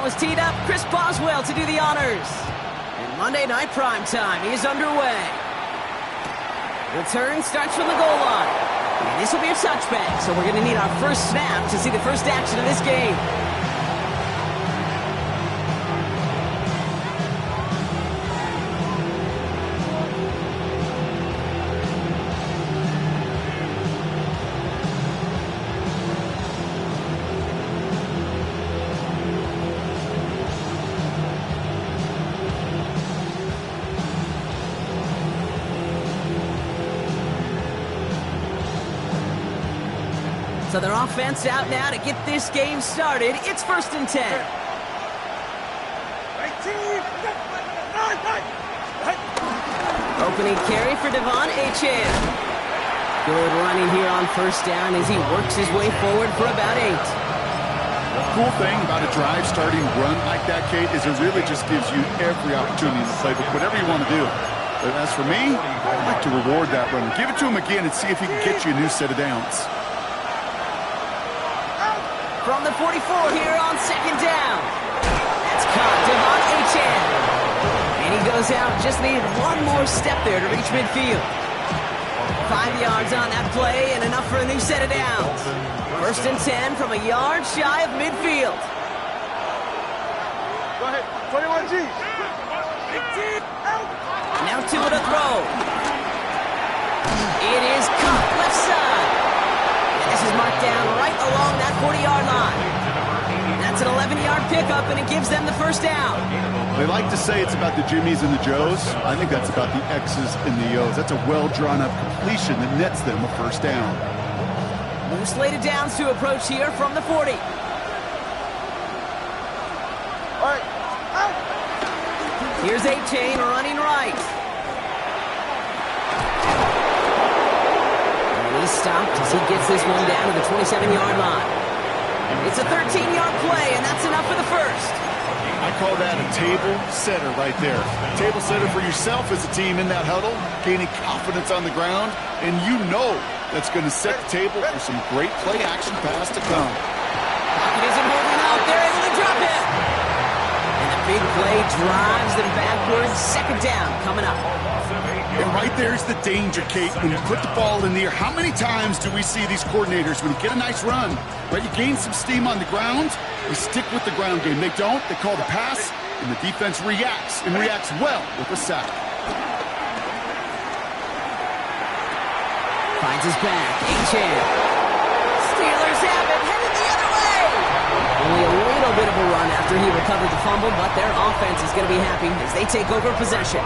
ball is teed up. Chris Boswell to do the honors. And Monday Night Primetime is underway. Return starts from the goal line. And this will be a touchback, so we're going to need our first snap to see the first action of this game. So their offense out now to get this game started. It's 1st and 10. Opening carry for Devon Achane. Good running here on 1st down as he works his way forward for about 8. The cool thing about a drive starting run like that, Kate, is it really just gives you every opportunity in the playbook, whatever you want to do. But as for me, I'd like to reward that run. Give it to him again and see if he can get you a new set of downs. From the 44 here on 2nd down. That's caught, Devon Achane. And he goes out, just needed one more step there to reach midfield. 5 yards on that play and enough for a new set of downs. 1st and 10 from a yard shy of midfield. Go ahead, 21G. Now to the throw. It is caught left side. This is marked down right along that 40-yard line. That's an 11-yard pickup, and it gives them the first down. They like to say it's about the Jimmies and the Joes. I think that's about the X's and the O's. That's a well-drawn-up completion that nets them a first down. New slated downs to approach here from the 40. All right. Out. Here's Achane running right. He's stopped as he gets this one down to the 27-yard line. It's a 13-yard play, and that's enough for the first. I call that a table setter right there. Table setter for yourself as a team in that huddle, gaining confidence on the ground, and you know that's going to set the table for some great play action pass to come. Pocket isn't holding out. They're able to drop it. And the big play drives them backwards. 2nd down coming up. And right there's the danger, Kate. When you put the ball in the air, how many times do we see these coordinators, when you get a nice run, right, you gain some steam on the ground, you stick with the ground game. They don't, they call the pass, and the defense reacts, and reacts well with a sack. Finds his back. Achane. Steelers have it, headed the other way. Only a little bit of a run after he recovered the fumble, but their offense is going to be happy as they take over possession.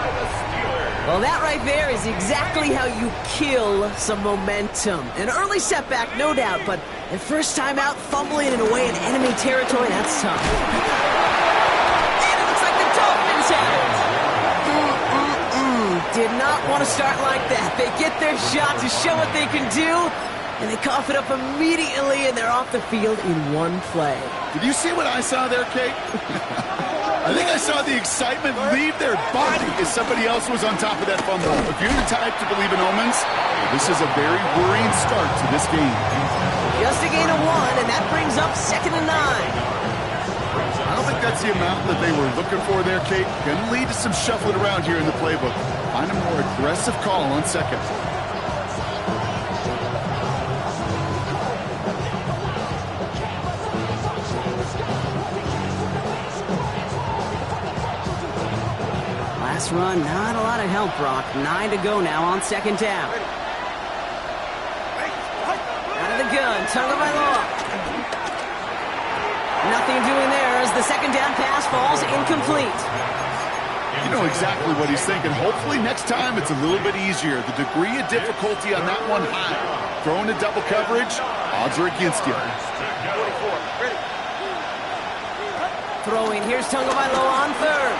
Well, that right there is exactly how you kill some momentum. An early setback, no doubt, but the first time out, fumbling it away in enemy territory, that's tough. And it looks like the Dolphins have it. Did not want to start like that. They get their shot to show what they can do, and they cough it up immediately, and they're off the field in one play. Did you see what I saw there, Kate? I think I saw the excitement leave their body as somebody else was on top of that fumble. If you're the type to believe in omens, this is a very worrying start to this game. Just a gain of 1, and that brings up 2nd and 9. I don't think that's the amount that they were looking for there, Kate. Going to lead to some shuffling around here in the playbook. Find a more aggressive call on 2nd. Last run, not a lot of help, Brock. 9 to go now on 2nd down. Out of the gun, Tagovailoa. Nothing doing there as the 2nd down pass falls incomplete. You know exactly what he's thinking. Hopefully next time it's a little bit easier. The degree of difficulty on that one high. Throwing to double coverage, odds are against you. Throwing, here's Tagovailoa on 3rd.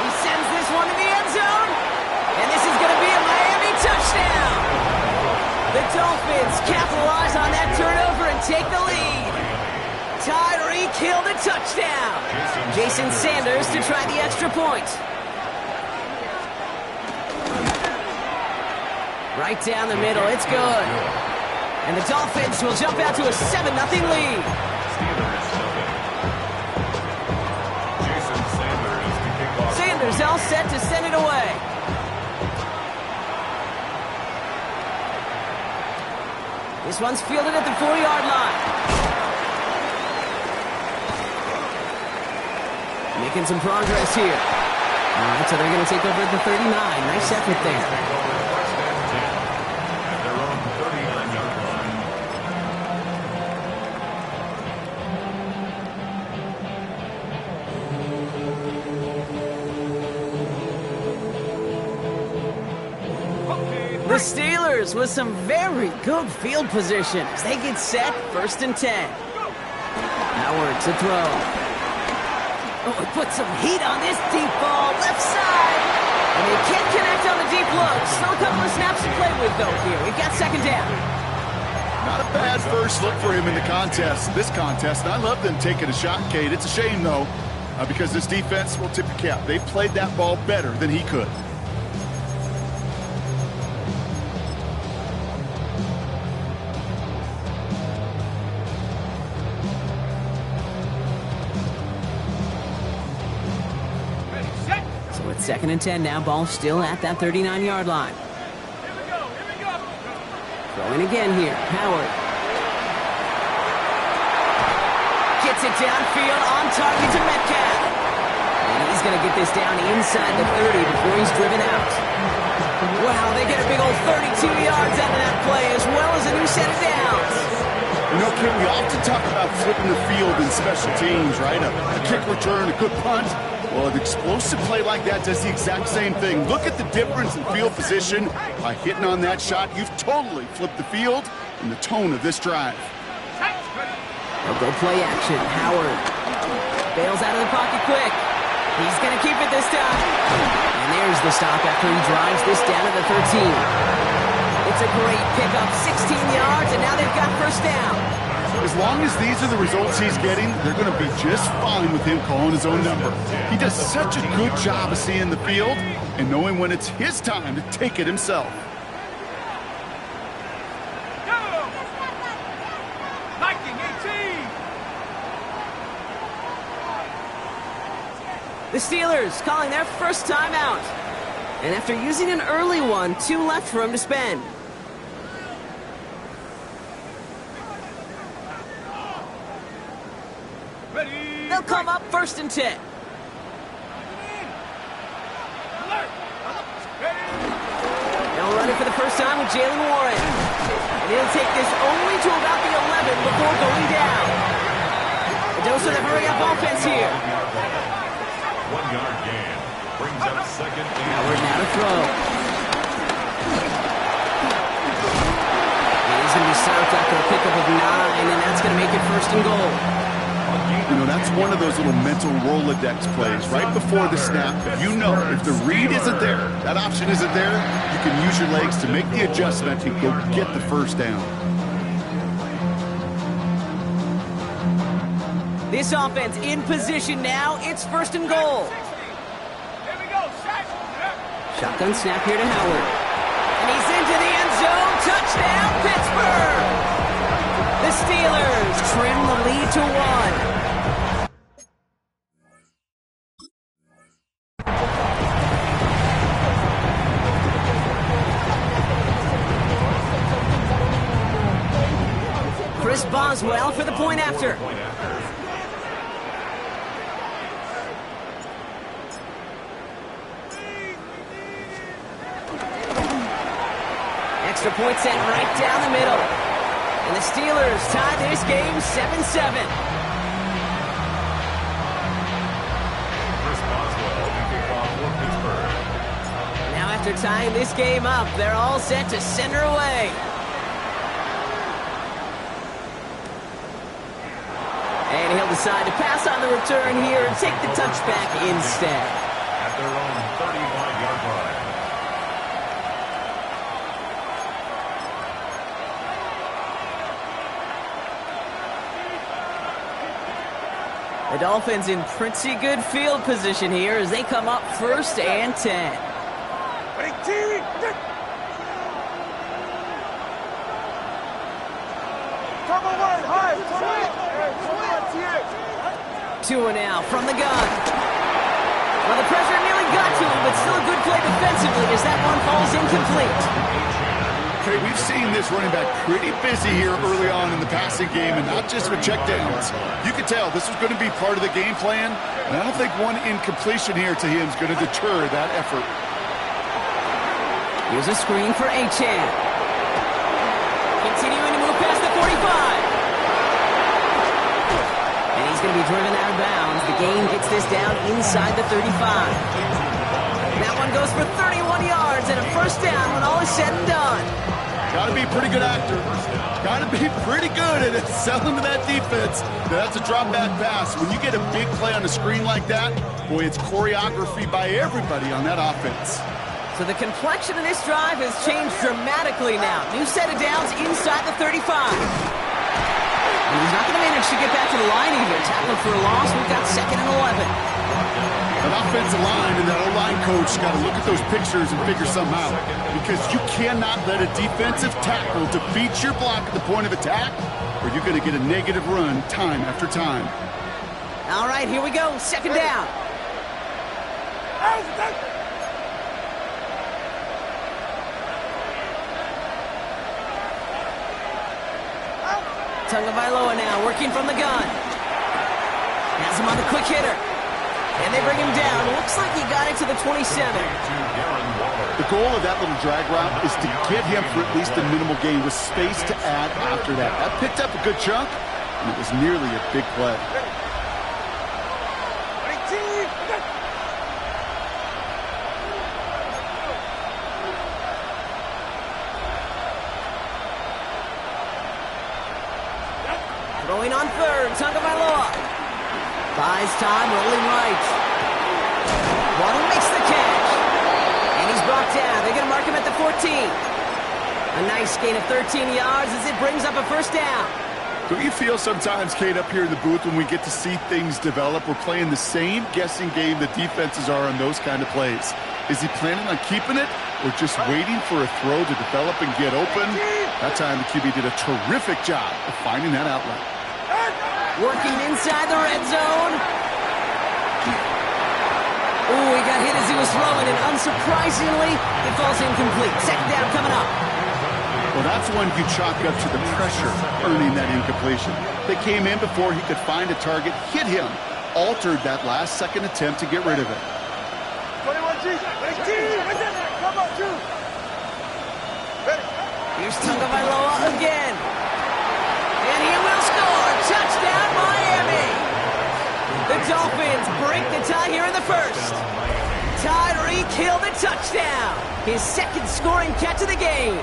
He sends this one to the end zone, and this is going to be a Miami touchdown. The Dolphins capitalize on that turnover and take the lead. Tyreek Hill the touchdown. Jason Sanders to try the extra point. Right down the middle, it's good. And the Dolphins will jump out to a 7-0 lead. all set to send it away. This one's fielded at the 4-yard line. Making some progress here. All right, so they're going to take over at the 39. Nice effort there. The Steelers with some very good field position as they get set, 1st and 10. Howard to throw. Oh, he put some heat on this deep ball, left side. And they can't connect on the deep look. Still a couple of snaps to play with, though, here. We've got 2nd down. Not a bad first look for him in the contest, this contest. And I love them taking a shot, Kate. It's a shame, though, because this defense will tip your cap. They played that ball better than he could. So it's 2nd and 10 now. Ball still at that 39-yard line. Here we go. Throwing again here. Howard. Gets it downfield on target to Metcalf. And he's going to get this down inside the 30 before he's driven out. Wow, they get a big old 32 yards out of that play as well as a new set of downs. You know, Kim, we often talk about flipping the field in special teams, right? A kick return, a good punt. Well, an explosive play like that does the exact same thing. Look at the difference in field position. By hitting on that shot, you've totally flipped the field and the tone of this drive. They'll go play action. Howard bails out of the pocket quick. He's going to keep it this time. And there's the stop after he drives this down to the 13. It's a great pickup, 16 yards, and now they've got 1st down. As long as these are the results he's getting, they're going to be just fine with him calling his own number. He does such a good job of seeing the field and knowing when it's his time to take it himself. The Steelers calling their 1st timeout. And after using an early one, 2 left for him to spend. They'll come up 1st and 10. They'll run it for the first time with Jalen Warren. And he'll take this only to about the 11 before going down. A dose of the hurry-up offense here. 1-yard gain. Brings up 2nd and Howard now to throw. And he's going to be stopped after a pickup of 9, and that's going to make it 1st and goal. You know, that's one of those little mental Rolodex plays right before the snap. You know, if the read isn't there, that option isn't there, you can use your legs to make the adjustment and go get the 1st down. This offense in position now. It's 1st and goal. Here we go. Shotgun snap here to Howard. And he's into the end zone. Touchdown, Pittsburgh! The Steelers trim the lead to 1. Chris Boswell for the point after. Extra point set right down the middle. And the Steelers tie this game 7-7. Chris Boswell will kick off for Pittsburgh. Now after tying this game up, they're all set to send her away. And he'll decide to pass on the return here and take the touchback instead. At their own 35-yard line. The Dolphins in pretty good field position here as they come up 1st and 10. Tua now from the gun. Well, the pressure nearly got to but still a good play defensively as that one falls incomplete. Okay, we've seen this running back pretty busy here early on in the passing game, and not just with checkdowns. You can tell this was going to be part of the game plan, and I don't think one incompletion here to him is going to deter that effort. Here's a screen for Achan. Continuing to move past the 45. And he's going to be driven out of bounds. The gain gets this down inside the 35. That one goes for 31 yards and a first down when all is said and done. Got to be a pretty good actor. Got to be pretty good at it, selling to that defense. That's a drop back pass. When you get a big play on a screen like that, boy, it's choreography by everybody on that offense. So the complexion of this drive has changed dramatically now. New set of downs inside the 35. And he's not going to manage to get back to the line even. Tackled for a loss. We've got 2nd and 11. That offensive line and that O-line coach got to look at those pictures and figure something out, because you cannot let a defensive tackle defeat your block at the point of attack, or you're going to get a negative run time after time. All right, here we go. 2nd down. Tagovailoa now working from the gun. Has him on the quick hitter. And they bring him down. Looks like he got it to the 27. The goal of that little drag route is to get him for at least a minimal gain with space to add after that. That picked up a good chunk, and it was nearly a big play. Throwing on 3rd, Tagovailoa. Buys time, rolling right. Waddle makes the catch. And he's brought down. They're going to mark him at the 14. A nice gain of 13 yards as it brings up a first down. Don't you feel sometimes, Kate, up here in the booth when we get to see things develop, we're playing the same guessing game the defenses are on those kind of plays? Is he planning on keeping it or just waiting for a throw to develop and get open? That time the QB did a terrific job of finding that outlet. Working inside the red zone. Ooh, he got hit as he was throwing, and unsurprisingly, it falls incomplete. 2nd down coming up. Well, that's one you chalk up to the pressure earning that incompletion. They came in before he could find a target, hit him, altered that last-second attempt to get rid of it. 21G, come on, two. Here's Tagovailoa again. And he will score. Touchdown, Miami. The Dolphins break the tie here in the first. Tyreek Hill the touchdown. His 2nd scoring catch of the game.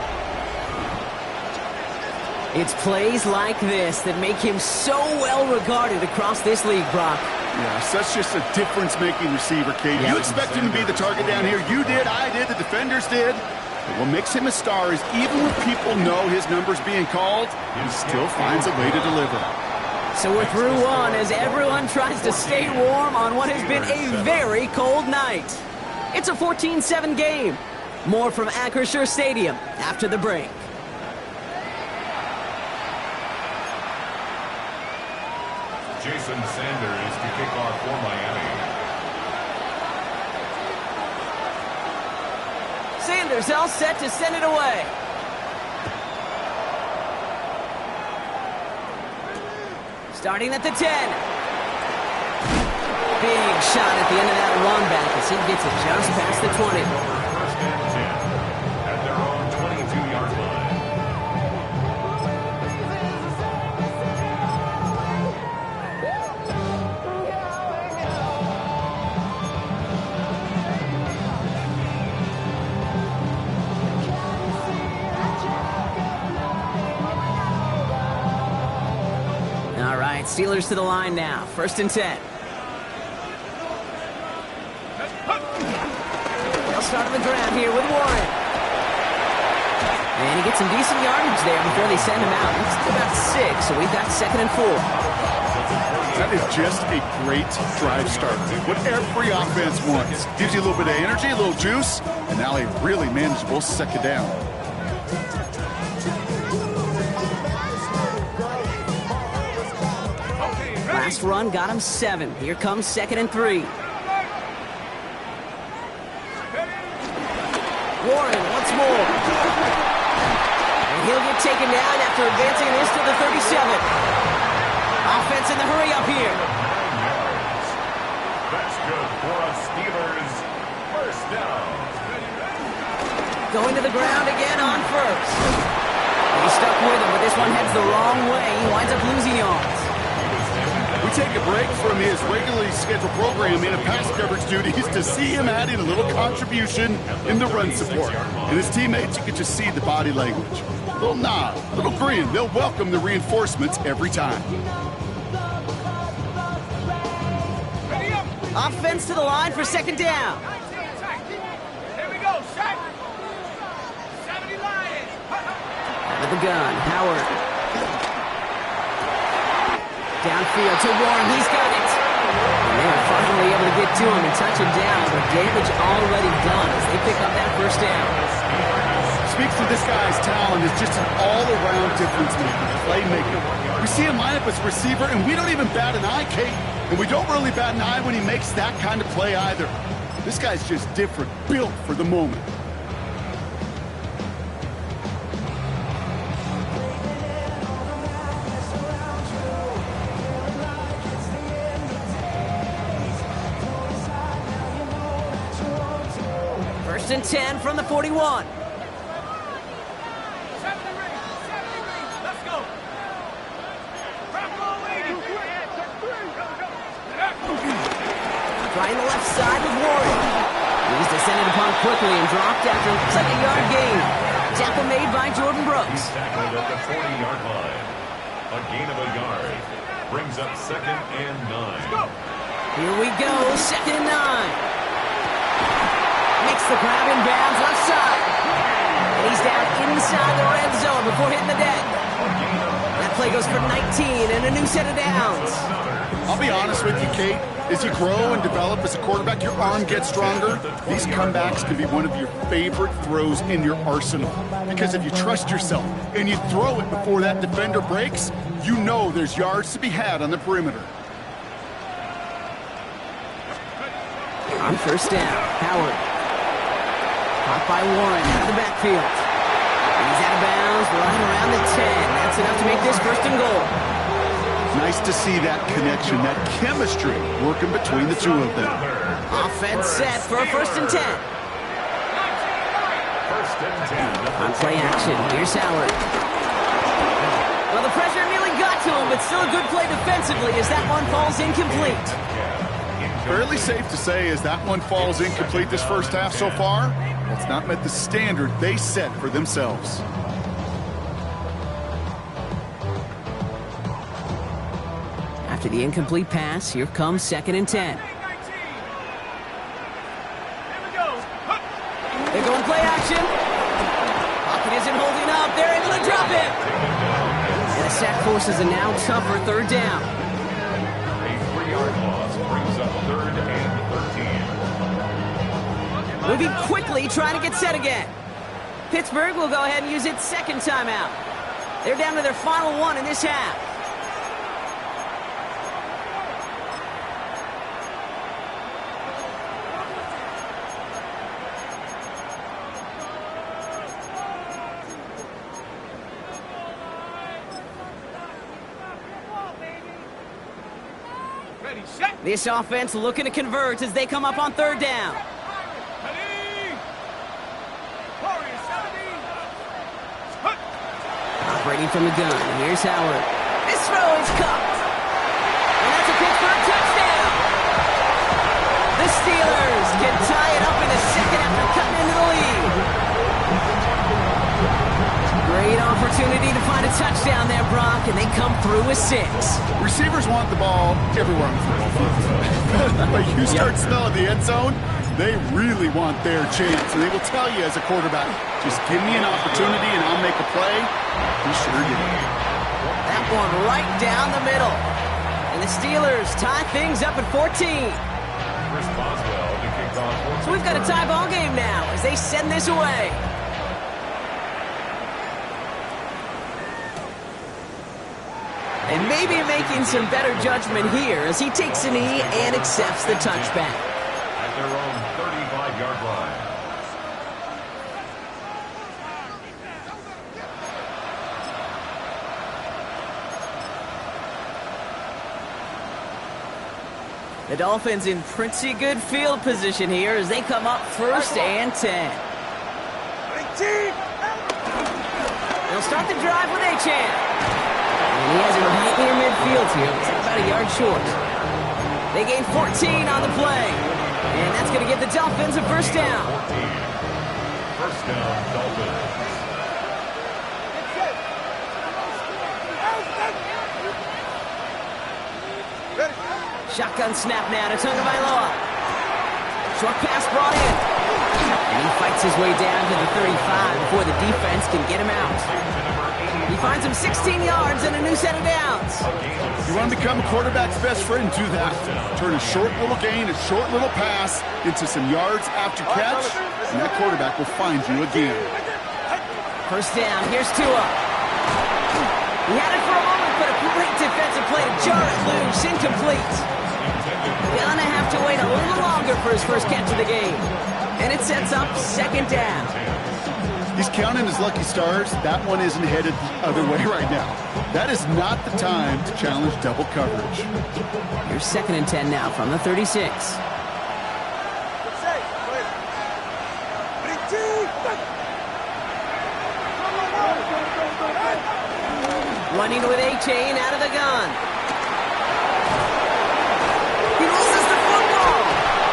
It's plays like this that make him so well regarded across this league, Brock. Yeah, such just a difference-making receiver, Kate. You expect him to be the target down here. You did, I did, the defenders did. But what makes him a star is even when people know his number's being called, he still finds a way to deliver. So we're through one as everyone tries to stay warm on what has been a very cold night. It's a 14-7 game. More from Acrisure Stadium after the break. Jason Sanders to kick off for Miami. Sanders all set to send it away. Starting at the 10. Big shot at the end of that run back as he gets it just past the 20. First and 10 at their own 22-yard line. All right, Steelers to the line now. 1st and 10. They'll start on the ground here with Warren. And he gets some decent yardage there before they send him out. It's about 6, so we've got 2nd and 4. That is just a great drive start. What every offense wants. Gives you a little bit of energy, a little juice, and now a really manageable 2nd down. Last run got him 7. Here comes 2nd and 3. Warren once more. And he'll get taken down after advancing this to the 37. Offense in the hurry up here. That's good for a Steelers first down. Going to the ground again on first. He's stuck with him, but this one heads the wrong way. He winds up losing yards. We take a break from his regularly scheduled program in pass coverage duties to see him add in a little contribution in the run support. And his teammates, you can just see the body language. A little nod, a little grin. They'll welcome the reinforcements every time. Offense to the line for second down. Here we go, shot. 70 Lions. Out of the gun, Howard. Downfield to Warren, he's got it. And they're finally able to get to him and touch him down, but damage already done as they pick up that first down. Speaks to this guy's talent as just an all-around difference maker, playmaker. We see him line up as a receiver, and we don't even bat an eye, Kate. And we don't really bat an eye when he makes that kind of play either. This guy's just different, built for the moment. First and 10 from the 41. 70 let's go. Trying the left side with Warren. He's descended upon quickly and dropped after looks like a yard gain. Tackle made by Jordan Brooks. Tackled at the 40-yard line. A gain of a yard. Brings up 2nd and 9. Here we go, 2nd and 9. Makes the grab in bounds left side. And he's down inside the red zone before hitting the deck. That play goes for 19 and a new set of downs. I'll be honest with you, Kate. As you grow and develop as a quarterback, your arm gets stronger. These comebacks can be one of your favorite throws in your arsenal. Because if you trust yourself and you throw it before that defender breaks, you know there's yards to be had on the perimeter. On first down, Howard. Caught by Warren out of the backfield. He's out of bounds right around the 10. That's enough to make this first and goal. Nice to see that connection, that chemistry working between the two of them. Offense set for a first and 10. First and 10. On play action, here's Howard. Well, the pressure nearly got to him, but still a good play defensively as that one falls incomplete. Fairly safe to say as that one falls incomplete this first half so far, it's not met the standard they set for themselves. After the incomplete pass, here comes 2nd and 10. They're going play action. Pocket isn't holding up. They're able to drop it. And the sack forces a now tougher third down. A 3-yard loss brings up 3rd and 13. Moving quickly, trying to get set again. Pittsburgh will go ahead and use its second timeout. They're down to their final one in this half. This offense looking to convert as they come up on third down. Operating from the gun, here's Howard. This throw is caught. And that's a Pittsburgh touchdown. The Steelers can tie it up in the second after cutting into the lead. Great opportunity to find a touchdown there, Brock, and they come through with 6. Receivers want the ball everywhere on the field. But you start smelling the end zone, they really want their chance. And they will tell you as a quarterback, just give me an opportunity and I'll make a play. He sure did. That one right down the middle. And the Steelers tie things up at 14. Chris Boswell to kick off. So we've got a tie ball game now as they send this away. And maybe making some better judgment here as he takes a knee and accepts the touchback. At their own 35-yard line. The Dolphins in pretty good field position here as they come up 1st and 10. They'll start the drive with Achane. And he has it right near midfield here. It's about a yard short. They gain 14 on the play. And that's going to give the Dolphins a 1st down. 1st down, Dolphins. Shotgun snap now to Tagovailoa. Short pass brought in. And he fights his way down to the 35 before the defense can get him out. He finds him 16 yards and a new set of downs. You want to become a quarterback's best friend, do that. Turn a short little gain, a short little pass into some yards after catch, and that quarterback will find you again. 1st down, here's Tua. He had it for a moment, but a great defensive play to jar it loose, incomplete. Gonna have to wait a little longer for his 1st catch of the game. And it sets up 2nd down. He's counting his lucky stars. That one isn't headed the other way right now. That is not the time to challenge double coverage. Here's 2nd and 10 now from the 36. Running with Achane out of the gun. He loses the football.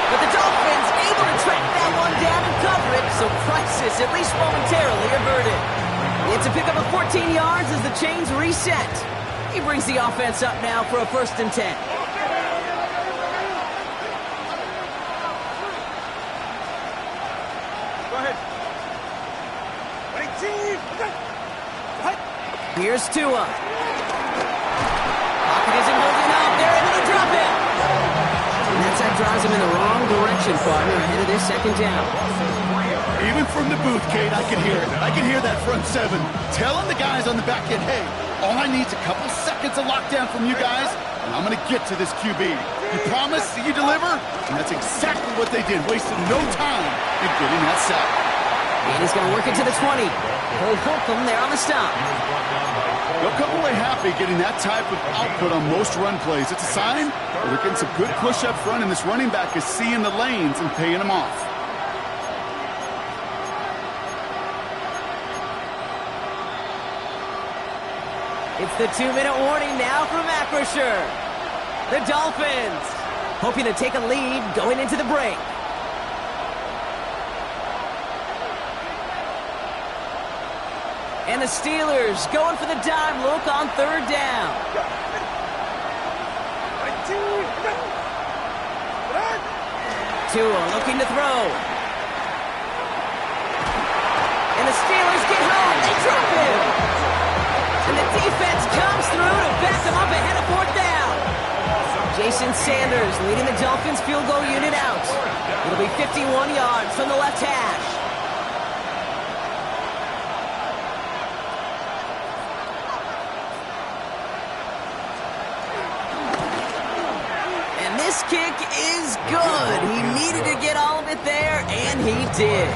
But the Dolphins able to track that one down and cover it, so crisis at least momentarily averted. It's a pickup of 14 yards as the chains reset. He brings the offense up now for a 1st and 10. Go ahead. Here's Tua. Pocket isn't holding up. They're able to drop it. And that drives him in the wrong direction, partner, ahead of this 2nd down. Even from the booth, Kate, I can hear it. I can hear that front 7 telling the guys on the back end, hey, all I need is a couple seconds of lockdown from you guys, and I'm going to get to this QB. You promise, you deliver? And that's exactly what they did. Wasted no time in getting that sack. And he's going to work it to the 20. He'll hook them there on the stop. They'll come away happy getting that type of output on most run plays. It's a sign that they're getting some good push up front, and this running back is seeing the lanes and paying them off. It's the 2-minute warning now from Acrisure. The Dolphins hoping to take a lead going into the break. And the Steelers going for the dime look on 3rd down. Tua looking to throw. And the Steelers get home. They drop him. And the defense comes through to back them up ahead of 4th down. Jason Sanders leading the Dolphins field goal unit out. It'll be 51 yards from the left hash. This kick is good. He needed to get all of it there, and he did.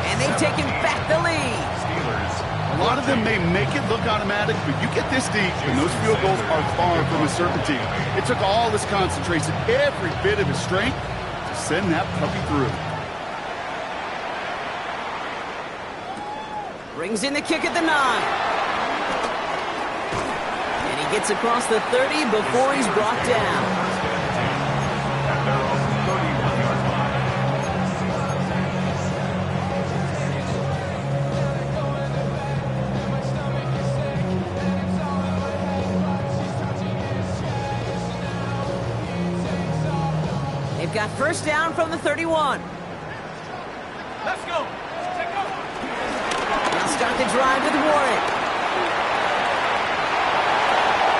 And they've taken back the lead. A lot of them may make it look automatic, but you get this deep, and those field goals are far from a certainty. It took all his concentration, every bit of his strength, to send that puppy through. Brings in the kick at the 9. And he gets across the 30 before he's brought down. They've got 1st down from the 31. Let's go. Take off. They'll start the drive with Warren.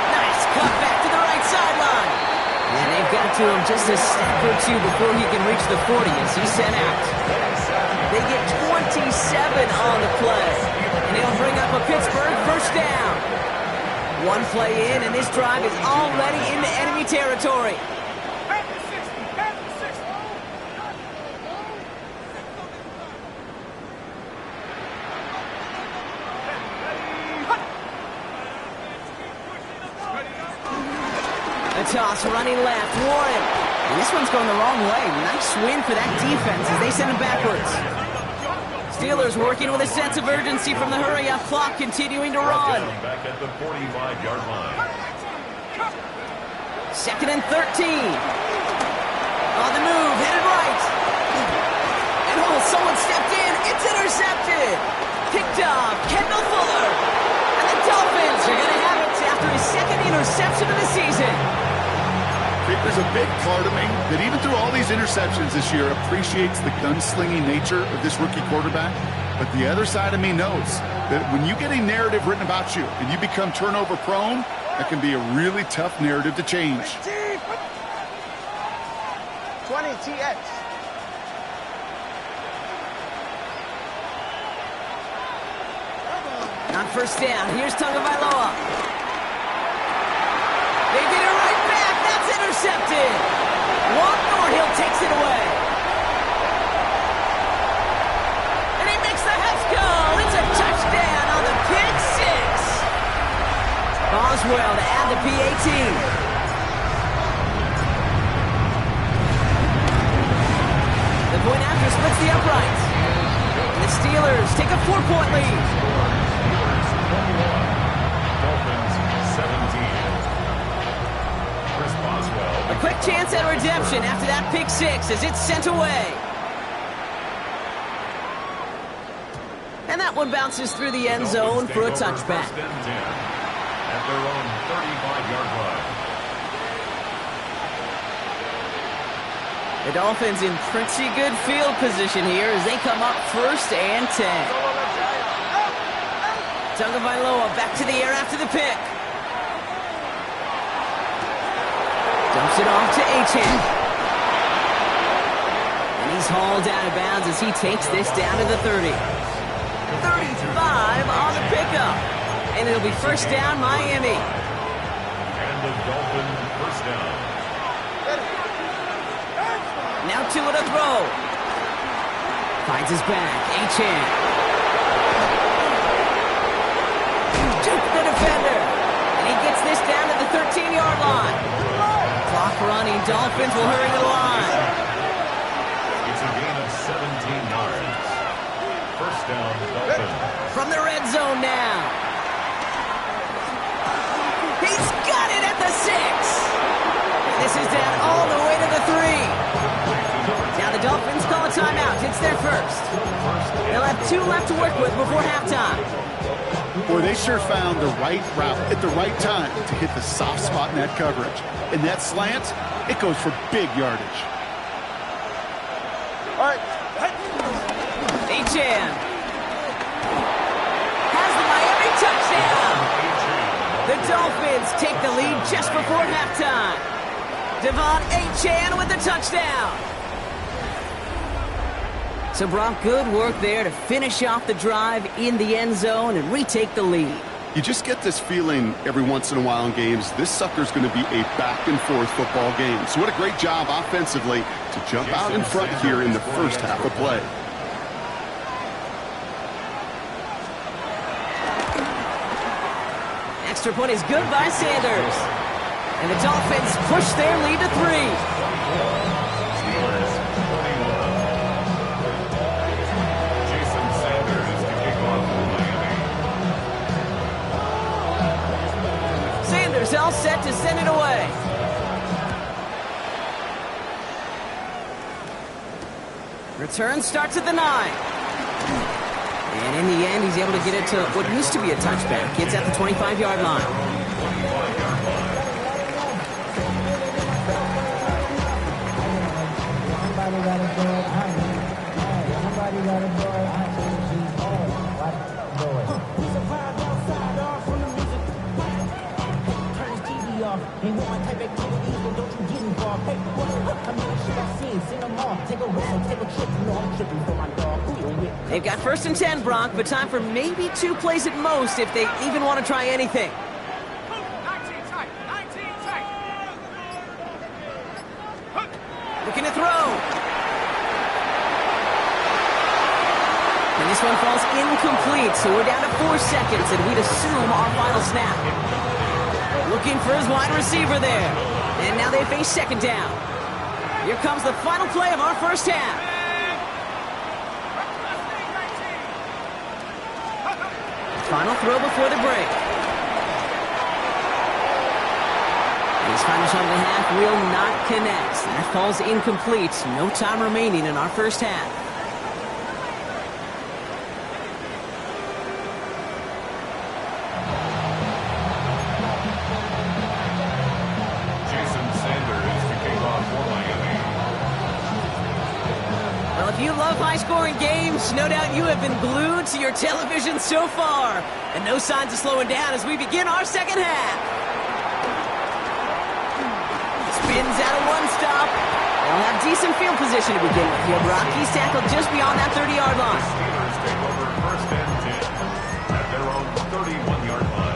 Nice cut back to the right sideline. And they've got to him just a step or two before he can reach the 40 as he's sent out. They get 27 on the play. And they'll bring up a Pittsburgh 1st down. One play in, and this drive is already into enemy territory. Toss running left. Warren And this one's going the wrong way. Nice win for that defense as they send him backwards. Steelers working with a sense of urgency from the hurry-up clock, continuing to run. Back at the 45-yard line. 2nd and 13. On the move, headed right. And oh, someone stepped in. It's intercepted. Picked up, Kendall Fuller. And the Dolphins are going to have it after his 2nd interception of the season. There's a big part of me that even through all these interceptions this year appreciates the gunslinging nature of this rookie quarterback. But the other side of me knows that when you get a narrative written about you and you become turnover prone, that can be a really tough narrative to change. 20 TX. On first down, here's Tagovailoa. They get it right back. That's intercepted. Juan Thornhill takes it away. And he makes the half goal. It's a touchdown on the pick six. Boswell to add the PAT. The point after splits the uprights. And the Steelers take a 4-point lead. Dolphins 17. Chris Boswell. A quick chance at redemption after that pick six as it's sent away. And that one bounces through the end zone for a touchback. First and 10 at their own 35-yard line. The Dolphins in pretty good field position here as they come up 1st and 10. Tagovailoa back to the air after the pick. Dumps it off to Achane. And he's hauled out of bounds as he takes this down to the 30. 35 on the pickup. And it'll be first down, Miami. And the Dolphin first down. Now two at a throw. Finds his back. Achane. Juked the defender. And he gets this down to the 13-yard line. Clock running. Dolphins will hurry to the line. It's a gain of 17 yards. First down, Dolphins. From the red zone now. He's got it at the 6. And this is down all the way to the 3. Now the Dolphins call a timeout. It's their first. They'll have 2 left to work with before halftime. Boy, they sure found the right route at the right time to hit the soft spot in that coverage. And that slant, it goes for big yardage. All right. Achane has the Miami touchdown. The Dolphins take the lead just before halftime. Devon Achane with the touchdown. So, Brock, good work there to finish off the drive in the end zone and retake the lead. You just get this feeling every once in a while in games, this sucker's going to be a back-and-forth football game. So what a great job offensively to jump out in front here in the first half of play. Extra point is good by Sanders. And the Dolphins push their lead to 3. Steelers 21. Jason Sanders to kick off for Miami. Sanders all set to send it away. Return starts at the 9. And in the end, he's able to get it to what used to be a touchback. It's at the 25-yard line. They've got 1st and 10, Brock, but time for maybe 2 plays at most if they even want to try anything. 19 tight. 19 tight. Looking to throw. And this one falls incomplete, so we're down to 4 seconds, and we'd assume our final snap. Looking for his wide receiver there. And now they face 2nd down. Here comes the final play of our first half. Final throw before the break. His final shot of the half will not connect. That falls incomplete. No time remaining in our first half. Well, if you love high-scoring games, no doubt you have been glued to your television so far. And no signs of slowing down as we begin our second half. Spins out of one stop. They'll have decent field position to begin with here, Brock. He's tackled just beyond that 30-yard line. Steelers take over first and 10 at their own 31-yard line.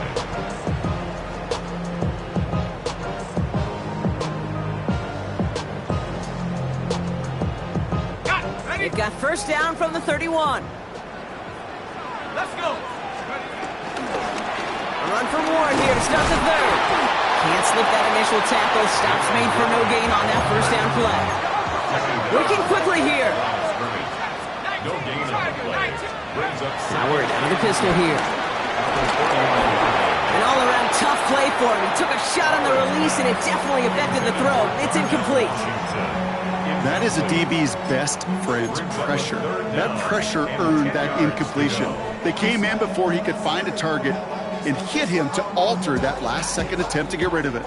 They've got first down from the 31. Let's go. A run for more here to start the third. Can't slip that initial tackle. Stops made for no gain on that first down play. Working quickly here. No gain on the play. Brings up Howard out of the pistol here. An all-around tough play for him. He took a shot on the release, and it definitely affected the throw. It's incomplete. That is a DB's best friend's pressure. That pressure earned that incompletion. They came in before he could find a target and hit him to alter that last-second attempt to get rid of it.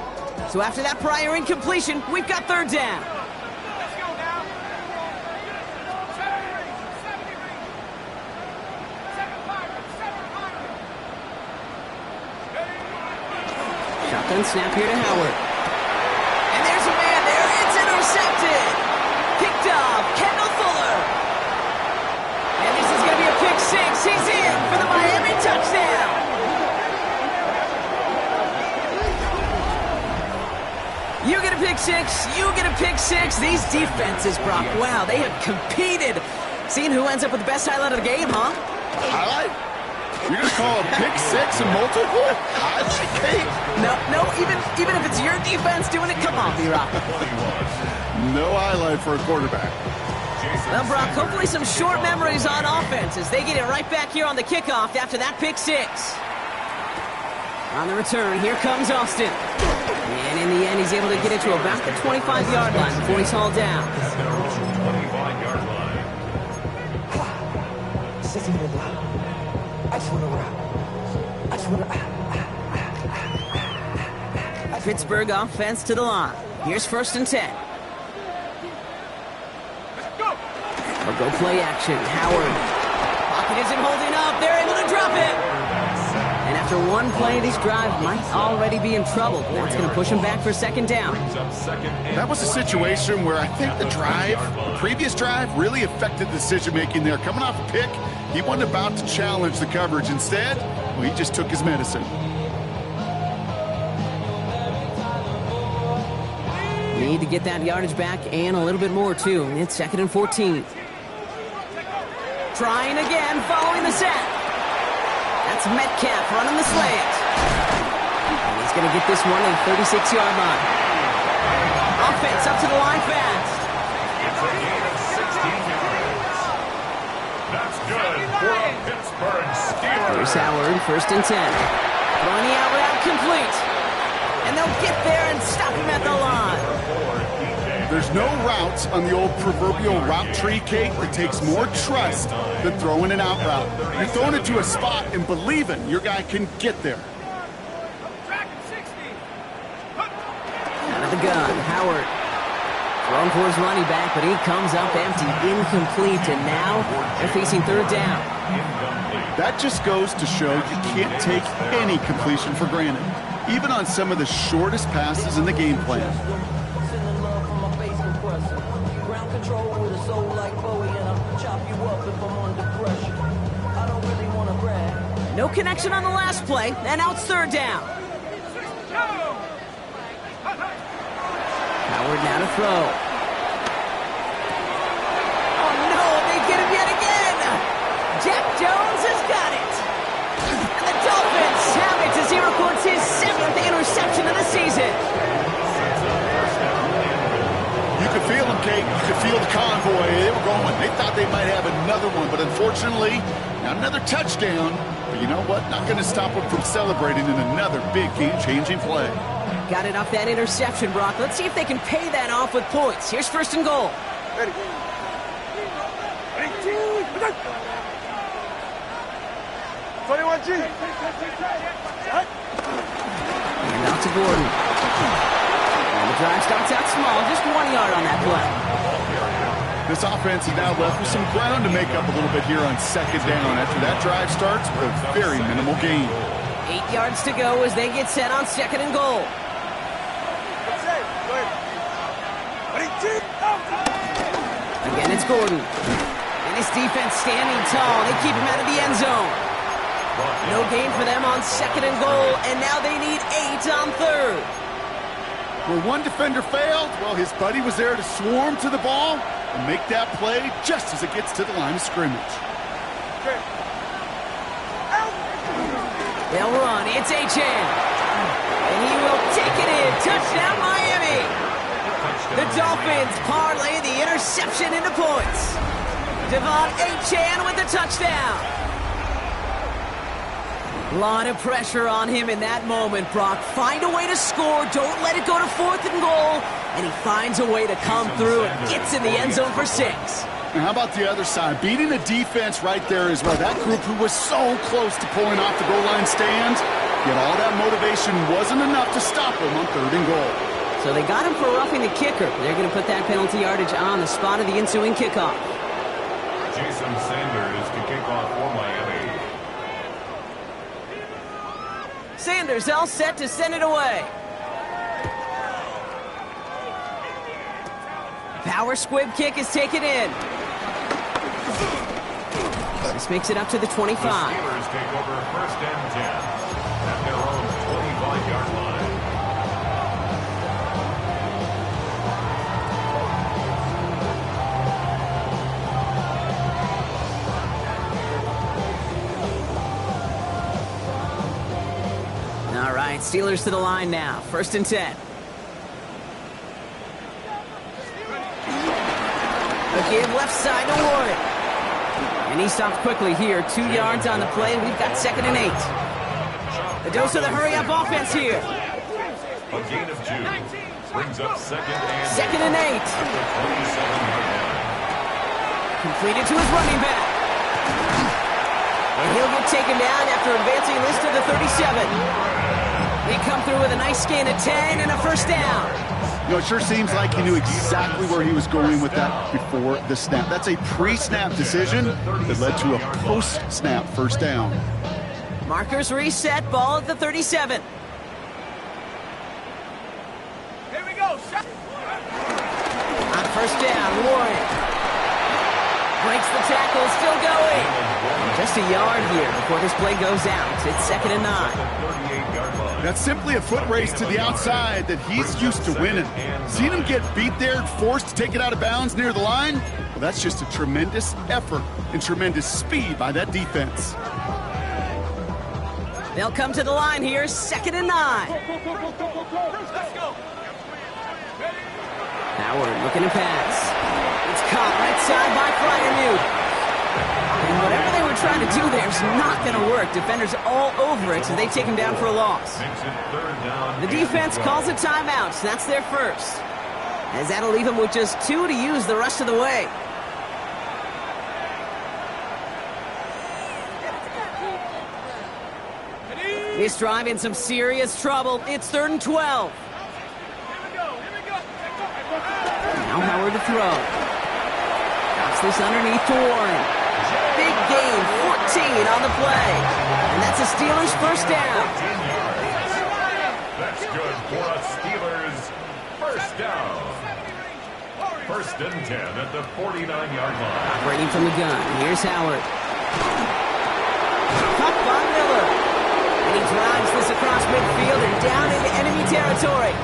So after that prior incompletion, we've got third down. Let's go now. 7-3. Shotgun snap here to Howard. And there's a man there. It's intercepted. Picked off. Kendall Fuller. And this is going to be a pick six. He's in for the Miami touchdown. You get a pick six. You get a pick six. These defenses, Brock, wow, they have competed. Seeing who ends up with the best highlight of the game, huh? Highlight? You're going to call a pick six and multiple? Highlight, Kate? No, even if it's your defense doing it, come on, B-Rock. No highlight for a quarterback. Well, Brock, hopefully some short memories on offense as they get it right back here on the kickoff after that pick six. On the return, here comes Austin. And in the end, he's able to get it to about the 25-yard line before he's hauled down. 25-yard line. Pittsburgh offense to the line. Here's first and 10. Or go play action. Howard. Pocket isn't holding up. They're able to drop it. And after one play, this drive might already be in trouble. That's going to push him back for second down. That was a situation where I think the previous drive, really affected the decision-making there. Coming off a pick, he wasn't about to challenge the coverage. Instead, well, he just took his medicine. Need to get that yardage back and a little bit more, too. It's second and 14. Trying again, following the set. That's Metcalf running the slant. And he's going to get this one at the 36-yard line. Offense up to the line fast. It's a gain of 16 yards. That's good for the Pittsburgh Steelers. Here's Howard, first and 10. Throwing the out route complete. And they'll get there and stop him at the line. There's no routes on the old proverbial route tree, Kate, that takes more trust than throwing an out route. You're throwing it to a spot and believing your guy can get there. Out of the gun, Howard. Throwing for his running back, but he comes up empty, incomplete, and now they're facing third down. That just goes to show you can't take any completion for granted, even on some of the shortest passes in the game plan. No connection on the last play, and now it's third down. Howard now to throw. Oh no, they get him yet again! Jack Jones has got it! And the Dolphins have it as he records his 7th interception of the season. You can feel him could feel the convoy. They were going. They thought they might have another one, but unfortunately, not another touchdown. But you know what? Not going to stop them from celebrating in another big game-changing play. Got it off that interception, Brock. Let's see if they can pay that off with points. Here's first and goal. Ready. 21G. And out to Gordon. And the drive starts out small, just 1 yard on that play. This offense is now left with some ground to make up a little bit here on second down after that drive starts with a very minimal gain. 8 yards to go as they get set on second and goal. Again, it's Gordon. And his defense standing tall. They keep him out of the end zone. No gain for them on second and goal, and now they need 8 on third. Where one defender failed, well, his buddy was there to swarm to the ball and make that play just as it gets to the line of scrimmage. They'll run. It's Achane. And he will take it in. Touchdown, Miami. The Dolphins parlay the interception into points. Devon Achane with the touchdown. A lot of pressure on him in that moment, Brock. Find a way to score. Don't let it go to fourth and goal. And he finds a way to come through and gets in the end zone for 6. And how about the other side? Beating the defense right there as well. That group who was so close to pulling off the goal line stand, yet all that motivation wasn't enough to stop them on third and goal. So they got him for roughing the kicker. They're going to put that penalty yardage on the spot of the ensuing kickoff. Jason Sanders to kick off for Miami. Sanders all set to send it away. Power squib kick is taken in. This makes it up to the 25. The Steelers take over first and 10 at their own 25-yard line. All right, Steelers to the line now. First and 10. A give left side to Warren. And he stopped quickly here. 2 yards on the play. We've got second and 8. A dose of the hurry-up offense here. A gain of 2 brings up second and 8. Second and 8. Completed to his running back. And he'll get taken down after advancing this to the 37. They come through with a nice gain of 10 and a first down. You know, it sure seems like he knew exactly where he was going with that before the snap. That's a pre-snap decision that led to a post-snap first down. Markers reset, ball at the 37. Here we go. On first down, Warren breaks the tackle, still going. Just a yard here before this play goes out. It's second and 9. That's simply a foot race to the outside that he's used to winning. Seen him get beat there and forced to take it out of bounds near the line? Well, that's just a tremendous effort and tremendous speed by that defense. They'll come to the line here, second and 9. Let's go. Howard looking to pass. It's caught right side by Fryermuth. And whatever they were trying to do there is not going to work. Defenders all over it, so they take him down for a loss. The defense calls a timeout, so that's their first. As that'll leave them with just 2 to use the rest of the way. This drive in some serious trouble. It's third and 12. Now Howard to throw. Drops this underneath to Warren. Big gain, 14 on the play. And that's a Steelers first down. That's good for a Steelers first down. First and 10 at the 49-yard line. Operating from the gun. Here's Howard. Caught by Miller. And he drives this across midfield and down into enemy territory.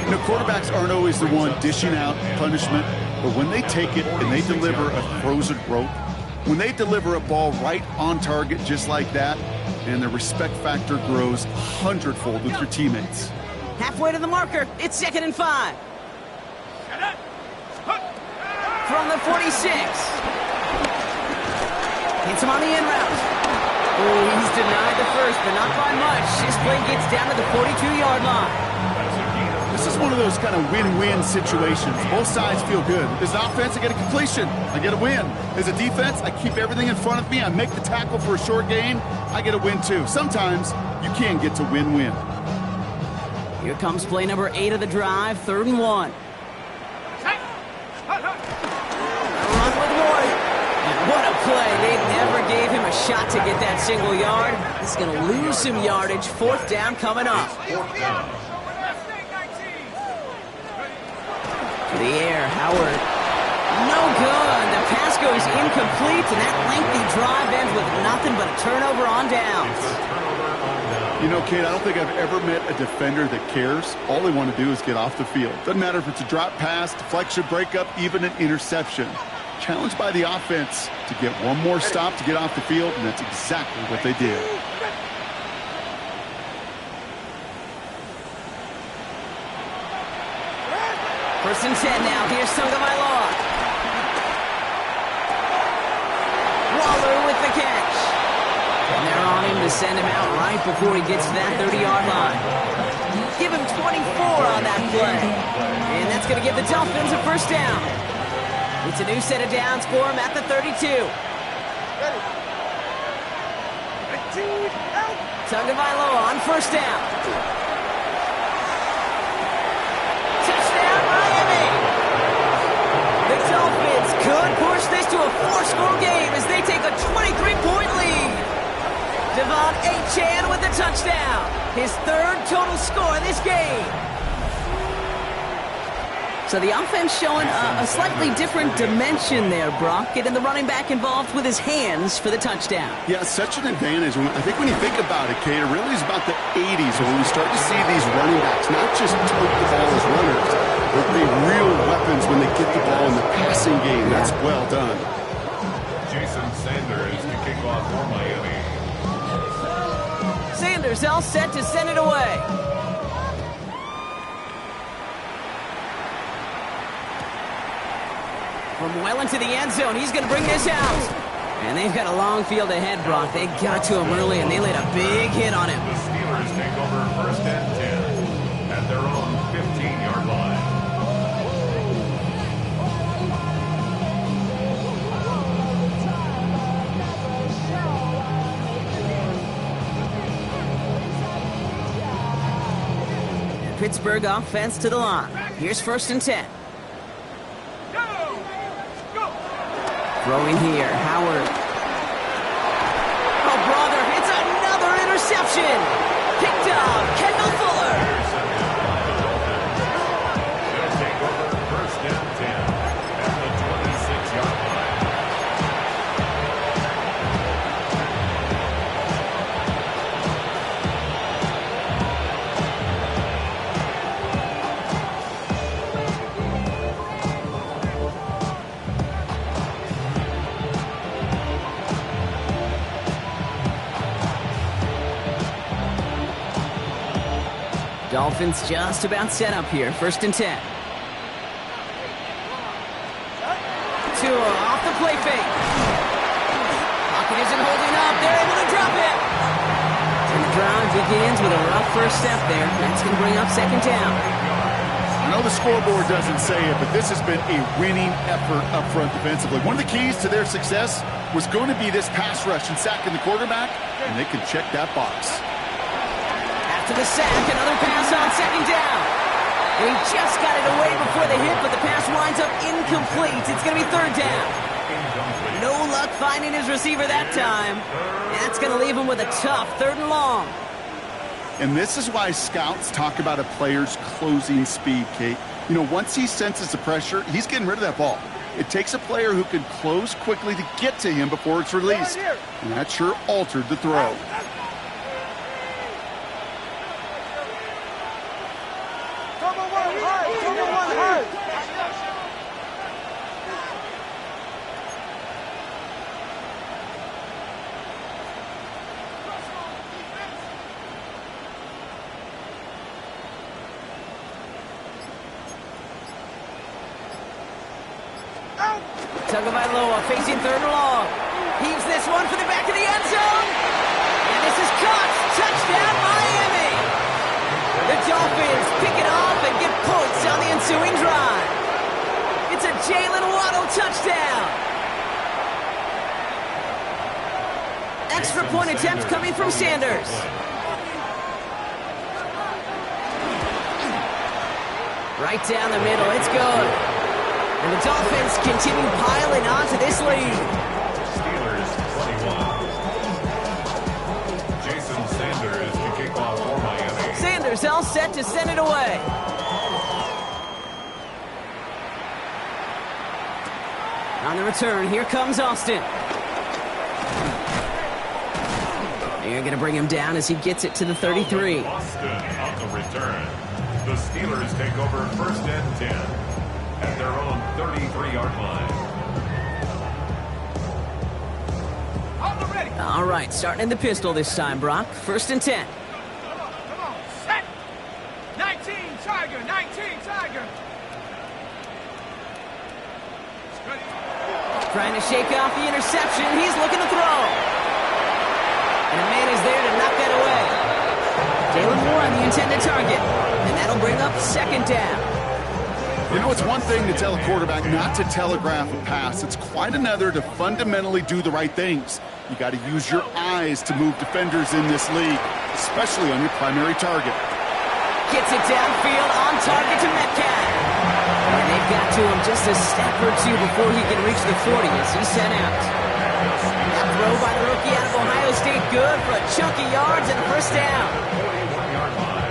You know, quarterbacks aren't always the one dishing out punishment, but when they take it and they deliver a frozen rope, when they deliver a ball right on target just like that, and the respect factor grows 100-fold with your teammates. Halfway to the marker. It's second and 5. from the 46. Hits him on the in route. Oh, he's denied the first, but not by much. His play gets down to the 42-yard line. This is one of those kind of win-win situations. Both sides feel good. As an offense, I get a completion. I get a win. As a defense, I keep everything in front of me. I make the tackle for a short gain. I get a win, too. Sometimes you can get to win-win. Here comes play number 8 of the drive, 3rd and 1. Run with Ward. And what a play. They never gave him a shot to get that single yard. He's going to lose some yardage. 4th down coming up. To the air, Howard. No good. The pass goes incomplete, and that lengthy drive ends with nothing but a turnover on downs. You know, Kate, I don't think I've ever met a defender that cares. All they want to do is get off the field. Doesn't matter if it's a drop pass, deflection, breakup, even an interception. Challenged by the offense to get one more stop to get off the field, and that's exactly what they did. First and 10 now. Here's Tagovailoa. Waller with the catch. And they're on him to send him out right before he gets to that 30-yard line. Give him 24 on that play. And that's going to give the Dolphins a 1st down. It's a new set of downs for him at the 32. Tagovailoa on 1st down. Touchdown, Miami! The Dolphins could push this to a 4-score game as they take a 23-point lead. Devon Achane with the touchdown. His 3rd total score this game. So the offense showing a slightly different dimension there, Brock. Getting the running back involved with his hands for the touchdown. Yeah, such an advantage. I think when you think about it, Kate, it really is about the 80s when we start to see these running backs not just tote the ball as runners, but be real weapons when they get the ball in the passing game. That's well done. Jason Sanders to kick off for Miami. Sanders all set to send it away. From well into the end zone, he's going to bring this out. And they've got a long field ahead, Brock. They got to him early, and they laid a big hit on him. The Steelers take over 1st and 10 at their own 15-yard line. Pittsburgh offense to the line. Here's 1st and 10. Throwing here, Howard. Oh, brother, it's another interception. Picked up, Kendall Fuller. They'll take over 1st and 10 at the 26-yard line. Dolphins just about set up here. 1st and 10. Tua off the play fake. Pocket isn't holding up. They're able to drop it. And the drive begins with a rough first step there. That's going to bring up 2nd down. I know the scoreboard doesn't say it, but this has been a winning effort up front defensively. One of the keys to their success was going to be this pass rush and sacking the quarterback, and they can check that box. After the sack, another pass on 2nd down. And he just got it away before the hit, but the pass winds up incomplete. It's going to be 3rd down. No luck finding his receiver that time. That's going to leave him with a tough 3rd and long. And this is why scouts talk about a player's closing speed, Kate. You know, once he senses the pressure, he's getting rid of that ball. It takes a player who can close quickly to get to him before it's released. And that sure altered the throw. Tagovailoa facing third and long. Heaves this one for the back of the end zone. And this is caught. Touchdown, Miami. The Dolphins pick it off and get points on the ensuing drive. It's a Jalen Waddle touchdown. Extra point attempt coming from Sanders. Right down the middle, it's good. And the Dolphins continue piling onto this lead. Steelers 21. Jason Sanders to kick off for Miami. Sanders all set to send it away. On the return, here comes Austin. They're going to bring him down as he gets it to the 33. Austin on the return. The Steelers take over first and 10 at their own 33-yard line. All right, starting in the pistol this time, Brock. First and 10. Come on, set. 19, Tiger, 19, Tiger. Trying to shake off the interception. He's looking to throw. And a man is there to knock that away. Jalen Moore on the intended target. And that'll bring up second down. You know, it's one thing to tell a quarterback not to telegraph a pass. It's quite another to fundamentally do the right things. You got to use your eyes to move defenders in this league, especially on your primary target. Gets it downfield on target to Metcalf. And they've got to him just a step or two before he can reach the 40 as he's sent out. That throw by the rookie out of Ohio State, good for a chunk of yards and a first down. 41-yard line.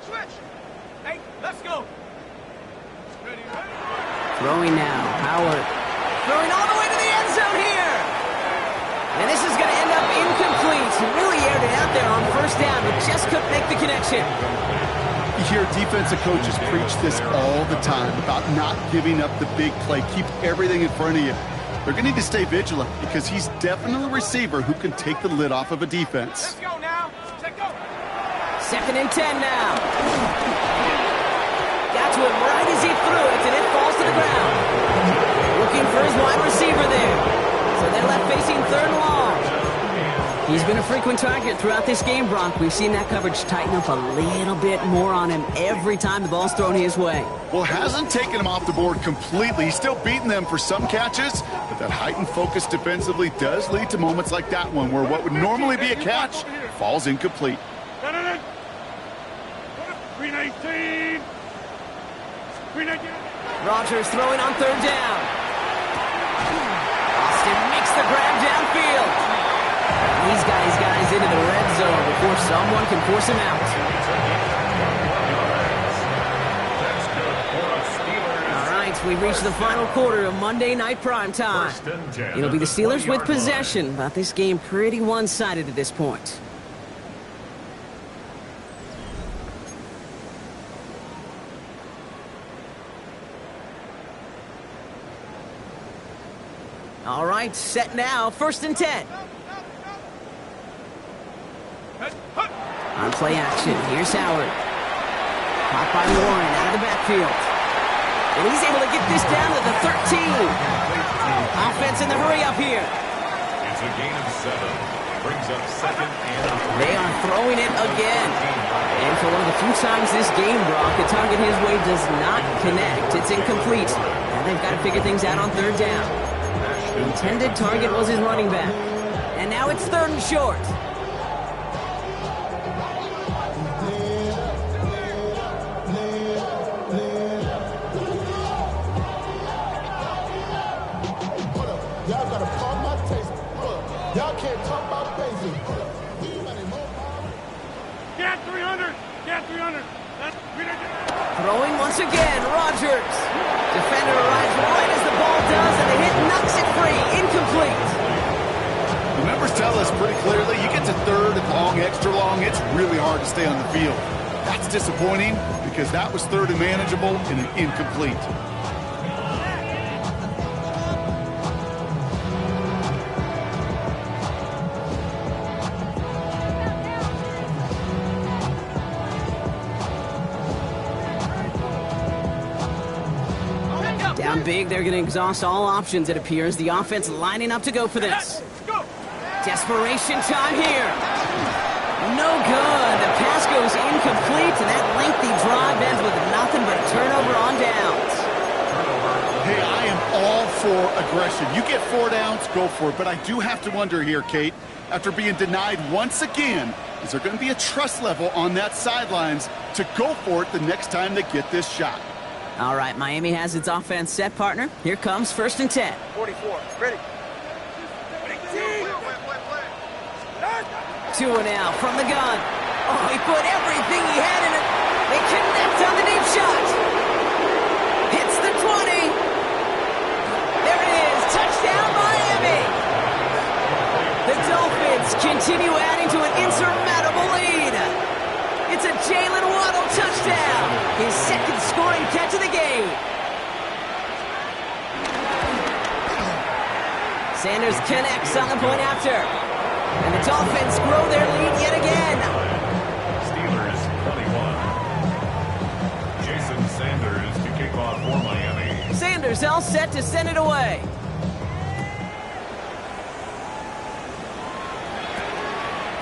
Switch. Hey, let's go. Ready. Throwing now, Howard. Throwing all the way to the end zone here. And this is going to end up incomplete. He really aired it out there on first down, but just couldn't make the connection. You hear defensive coaches preach this all the time about not giving up the big play. Keep everything in front of you. They're going to need to stay vigilant because he's definitely a receiver who can take the lid off of a defense. Let's go now. Let's go. Second and 10 now. Got to him right as he threw it, and it falls to the ground. Looking for his wide receiver there. So they're left facing third and long. He's been a frequent target throughout this game, Brock. We've seen that coverage tighten up a little bit more on him every time the ball's thrown his way. Well, hasn't taken him off the board completely. He's still beating them for some catches, but that heightened focus defensively does lead to moments like that one where what would normally be a catch falls incomplete. 319. Rodgers throwing on third down. Austin makes the grab downfield. He's got his guys into the red zone before someone can force him out. All right, we reached the final quarter of Monday Night Prime Time. It'll be the Steelers with possession, but this game pretty one-sided at this point. All right, set now, first and 10. On play action, here's Howard. Caught by Warren out of the backfield. And he's able to get this down to the 13. Offense in the hurry up here. It's a gain of 7. Brings up second and 3. They are throwing it again. And for one of the few times this game, Brock, the target his way does not connect. It's incomplete. Now they've got to figure things out on third down. The intended target was his running back. And now it's third and short. Y'all gotta call my taste. Y'all can't talk about basic. Get 300. Get 300. Throwing once again, Rodgers. Defender arrives right as the ball does, and the hit knocks it free. Incomplete. The numbers tell us pretty clearly, you get to third and long, extra long, it's really hard to stay on the field. That's disappointing because that was third and manageable and an incomplete. Down big, they're going to exhaust all options, it appears. The offense lining up to go for this. Go. Desperation time here. No good. The pass goes incomplete, and that lengthy drive ends with nothing but a turnover on downs. Hey, I am all for aggression. You get 4 downs, go for it. But I do have to wonder here, Kate, after being denied once again, is there going to be a trust level on that sidelines to go for it the next time they get this shot? All right, Miami has its offense set, partner. Here comes 1st and 10. 44. Ready. 2 and out from the gun. Oh, he put everything he had in it. They connect on the deep shot. Hits the 20. There it is. Touchdown, Miami. The Dolphins continue adding to an insurmountable lead. It's a Jalen Waddle touchdown. His 2nd scoring catch of the game. Sanders connects on the point after. And the Dolphins grow their lead yet again. Steelers 21. Jason Sanders to kick off for Miami. Sanders all set to send it away.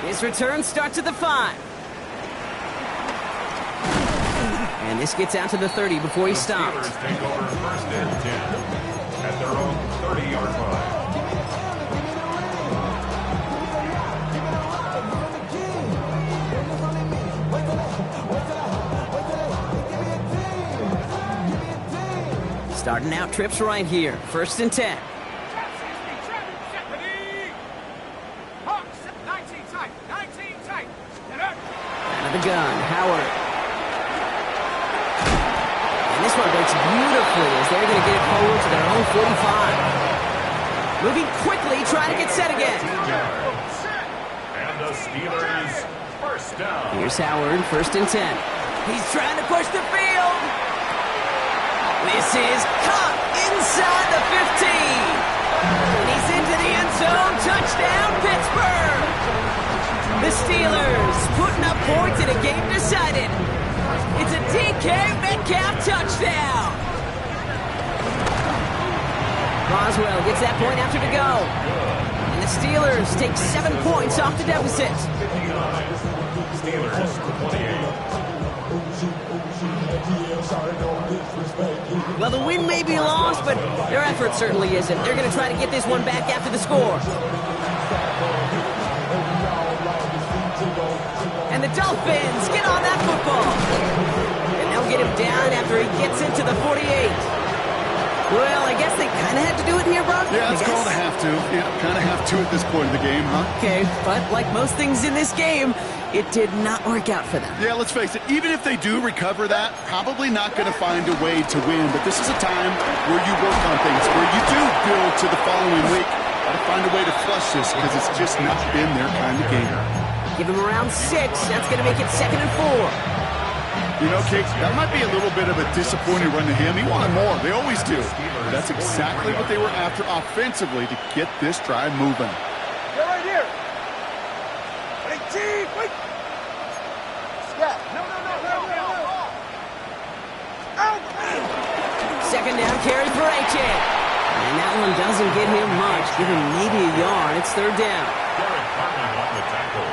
His return starts at the 5. And this gets out to the 30 before he stops. Steelers take over 1st and 10 at their own 30-yard line. Starting out trips right here. 1st and 10. 19 tight. 19 tight. Out of the gun, Howard. And this one breaks beautifully as they're going to get it forward to their own 45. Moving quickly, trying to get set again. And the Steelers first down. Here's Howard, 1st and 10. He's trying to push the field. This is caught inside the 15. And he's into the end zone. Touchdown, Pittsburgh. The Steelers putting up points in a game decided. It's a DK Metcalf touchdown. Boswell gets that point after to go. And the Steelers take 7 points off the deficit. Steelers 28. Well, the win may be lost, but their effort certainly isn't. They're going to try to get this one back after the score. And the Dolphins get on that football. And they'll get him down after he gets into the 48. Well, I guess they kind of had to do it here, Brock. Yeah, it's called a have to. Yeah, kind of have to at this point of the game, huh? Okay, but like most things in this game, it did not work out for them. Yeah, let's face it, even if they do recover that, probably not going to find a way to win. But this is a time where you work on things, where you do build to the following week. Got to find a way to flush this because it's just not been their kind of game. Give him around 6. That's going to make it 2nd and 4. You know, Kate, that might be a little bit of a disappointing run to him. He wanted more. They always do. But that's exactly what they were after offensively to get this drive moving. Get right here. Ready, team. Wait. Scat. No. Out. 2nd down carry for AJ. And that one doesn't get him much. Give him maybe a yard. It's 3rd down. Derek Cartman on the tackle.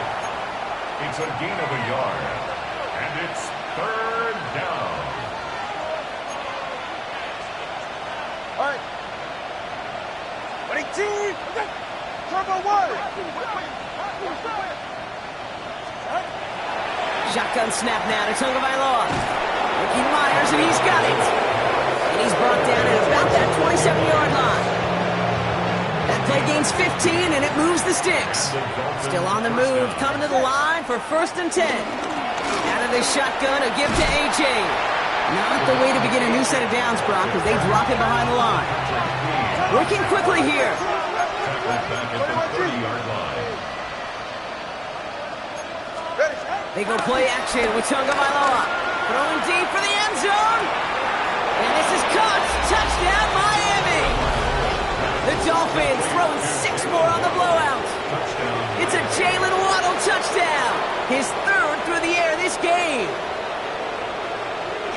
It's a gain of a yard. And it's 3rd down. All right. Ready, team. Turbo 1. Shotgun snap now to Tagovailoa. Ricky Myers, and he's got it. And he's brought down at about that 27-yard line. That play gains 15, and it moves the sticks. Still on the move, coming to the line for 1st and 10. Out of the shotgun, a give to A.J. Not the way to begin a new set of downs, Brock, as they drop him behind the line. Working quickly here. Back at the 30-yard line. They go play action with Tagovailoa. Throwing deep for the end zone. And this is caught. Touchdown, Miami. The Dolphins throwing 6 more on the blowout. It's a Jalen Waddle touchdown. His 3rd through the air this game.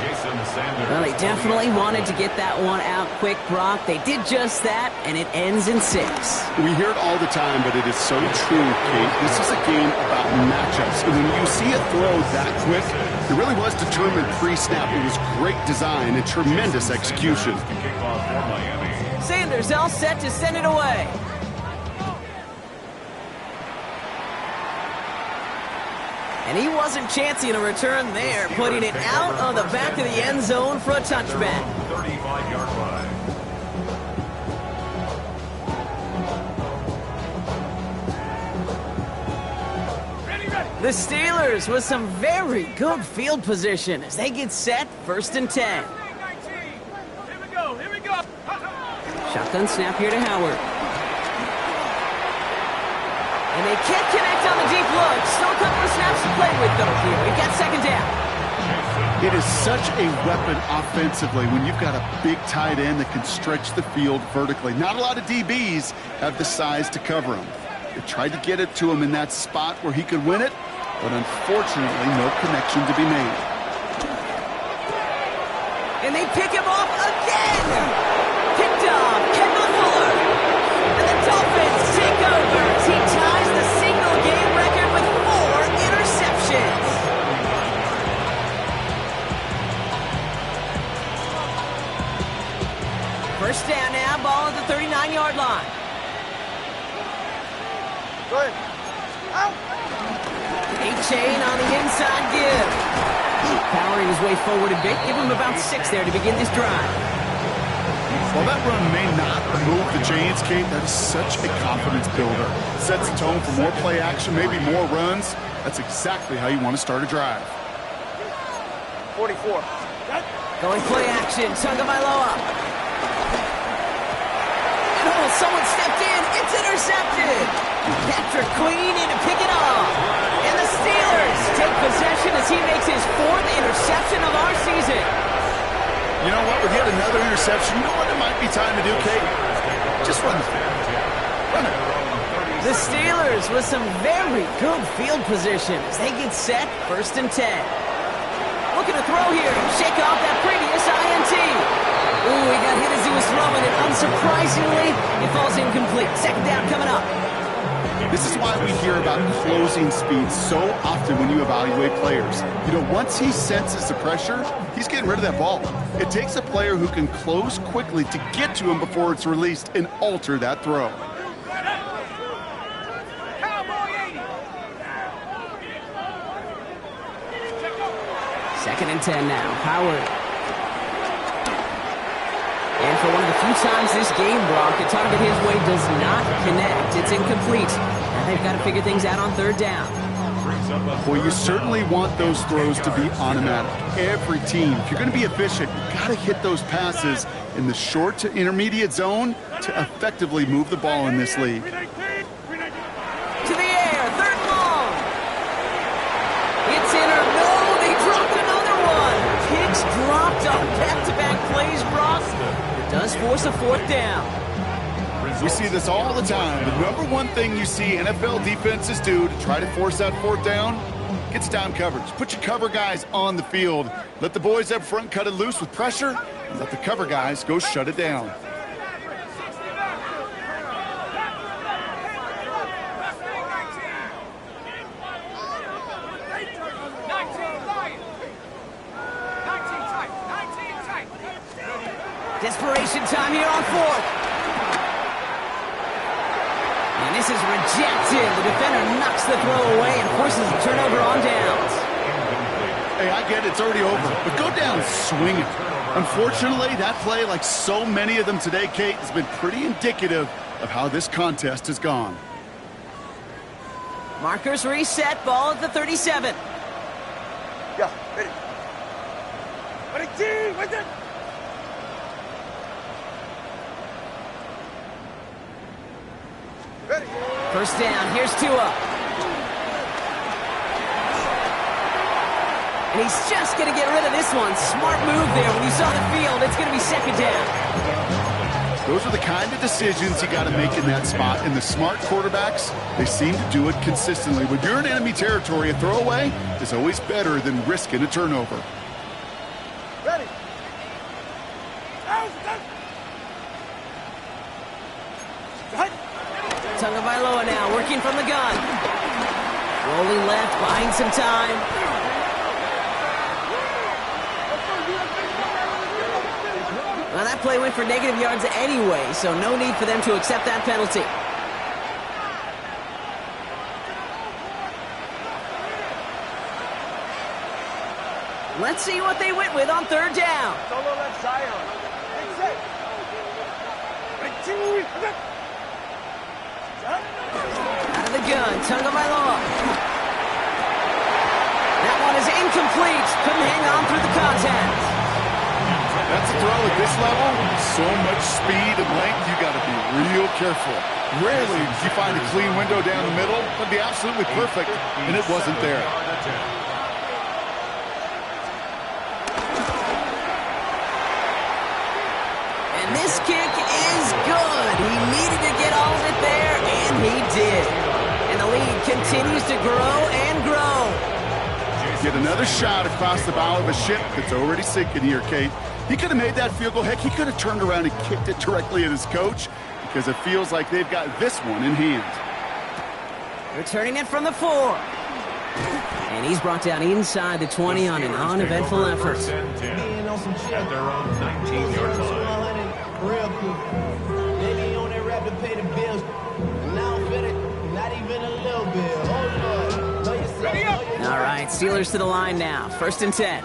Jason Well, they definitely wanted to get that one out quick, Brock. They did just that, and it ends in 6. We hear it all the time, but it is so true, Kate. This is a game about matchups. And when you see a throw that quick, it really was determined pre-snap. It was great design and tremendous execution. Sanders all set to send it away. And he wasn't chancing a return there, putting it out on the back of the end zone for a touchback. 35-yard line. The Steelers with some very good field position as they get set, 1st and 10. Here we go. Shotgun snap here to Howard. And they can't connect on the deep look. Still a couple of snaps to play with, though, here. We've got 2nd down. It is such a weapon offensively when you've got a big tight end that can stretch the field vertically. Not a lot of DBs have the size to cover him. They tried to get it to him in that spot where he could win it, but unfortunately, no connection to be made. And they pick him off again. Picked off, Kendall Fuller. And the Dolphins take over as he ties the single-game record with 4 interceptions. First down now, ball at the 39-yard line. Go ahead. Out. A-Chain on the inside give. Powering his way forward a bit. Give him about 6 there to begin this drive. While that run may not move the chains, Kate, that is such a confidence builder. Sets the tone for more play action, maybe more runs. That's exactly how you want to start a drive. 44. Going play action. Tagovailoa. And someone stepped in. It's intercepted. Patrick Queen in to pick it off. And the Steelers take possession as he makes his 4th interception of our season. You know what? With yet another interception, you know what it might be time to do, Kate? Just run it. Run it. The Steelers with some very good field position as they get set, 1st and 10. Looking to throw here. Shake off that previous INT. Ooh, he got hit as he was throwing it. Unsurprisingly, it falls incomplete. 2nd down coming up. This is why we hear about closing speed so often when you evaluate players. You know, once he senses the pressure, he's getting rid of that ball. It takes a player who can close quickly to get to him before it's released and alter that throw. Second and 10 now. Howard. And for one of the few times this game, Brock, a target his way does not connect. It's incomplete. Now they've got to figure things out on 3rd down. Well, you certainly want those throws to be automatic. Every team, if you're going to be efficient, you've got to hit those passes in the short to intermediate zone to effectively move the ball in this league. To the air, 3rd and long. It's in or no, they dropped another one. Kicks dropped on back-to-back plays, Brock. It does force a 4th down. We see this all the time. The number one thing you see NFL defenses do to try to force that 4th down, gets down coverage. Put your cover guys on the field. Let the boys up front cut it loose with pressure, and let the cover guys go shut it down. Desperation time here on 4th. And this is rejected. The defender knocks the throw away and forces a turnover on downs. Hey, I get it. It's already over. But go down swinging. Unfortunately, that play, like so many of them today, Kate, has been pretty indicative of how this contest has gone. Markers reset. Ball at the 37. Yeah, ready. Ready, team, with it. Ready. First down. Here's Tua. And he's just going to get rid of this one. Smart move there. When you saw the field, it's going to be 2nd down. Those are the kind of decisions you got to make in that spot. And the smart quarterbacks, they seem to do it consistently. When you're in enemy territory, a throwaway is always better than risking a turnover. Ready. Tagovailoa now working from the gun. Rolling left, buying some time. Well, that play went for negative yards anyway, so no need for them to accept that penalty. Let's see what they went with on third down. Solo left side. Big set. Big two. Out of the gun, Tagovailoa. That one is incomplete. Couldn't hang on through the contact. That's a throw at this level. So much speed and length, you got to be real careful. Rarely do you find a clean window down the middle. That'd be absolutely perfect, and it wasn't there. And this kick is good. He needed to get all of it there, and he did. And the lead continues to grow and grow. Get another shot across the bow of a ship that's already sinking here, Kate. He could have made that field goal. Heck, he could have turned around and kicked it directly at his coach because it feels like they've got this one in hand. Returning it from the 4. And he's brought down inside the 20 on an uneventful effort. At their own 19-yard line. Real quick. Maybe he on that rap to pay the bills. Now I'm feeling not even a little bit. Oh, Lord. Know yourself. All right, Steelers to the line now. 1st and 10.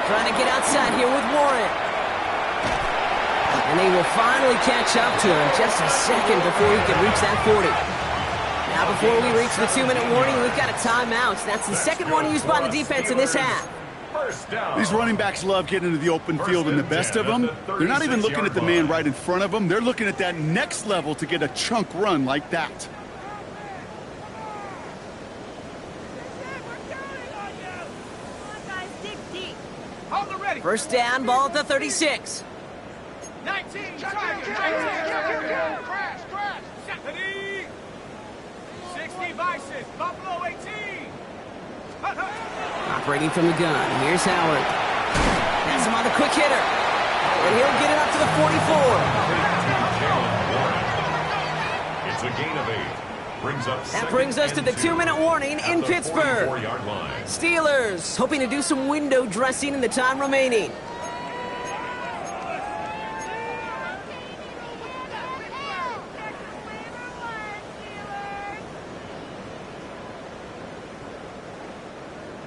Trying to get outside here with Warren. And they will finally catch up to him just a second before he can reach that 40. Now before we reach the 2-minute warning, we've got a timeout. That's the second one used by the defense in this half. These running backs love getting into the open field, and the best of them, they're not even looking at the man right in front of them. They're looking at that next level to get a chunk run like that. First down, ball at the 36. 19, crash, 60, Bison, Buffalo 18. Operating from the gun, here's Howard. That's him on the quick hitter. And he'll get it up to the 44. It's a gain of 8. That brings us to the 2-minute warning in Pittsburgh. Steelers hoping to do some window dressing in the time remaining.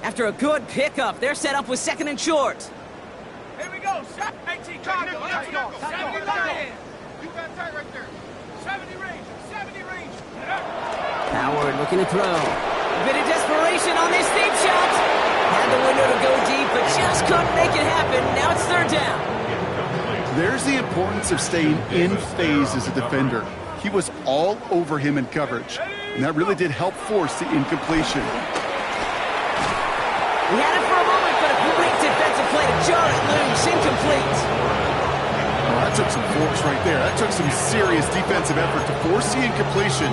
After a good pickup, they're set up with 2nd and short. Here we go. 18, Chicago. Let's go. 70 line. You got tight right there. 70 range. Howard looking to throw. A bit of desperation on this deep shot. Had the window to go deep, but just couldn't make it happen. Now it's 3rd down. There's the importance of staying in phase as a defender. He was all over him in coverage, and that really did help force the incompletion. He had it for a moment, but a great defensive play to jar it loose. Incomplete. Well, that took some force right there. That took some serious defensive effort to force the incompletion.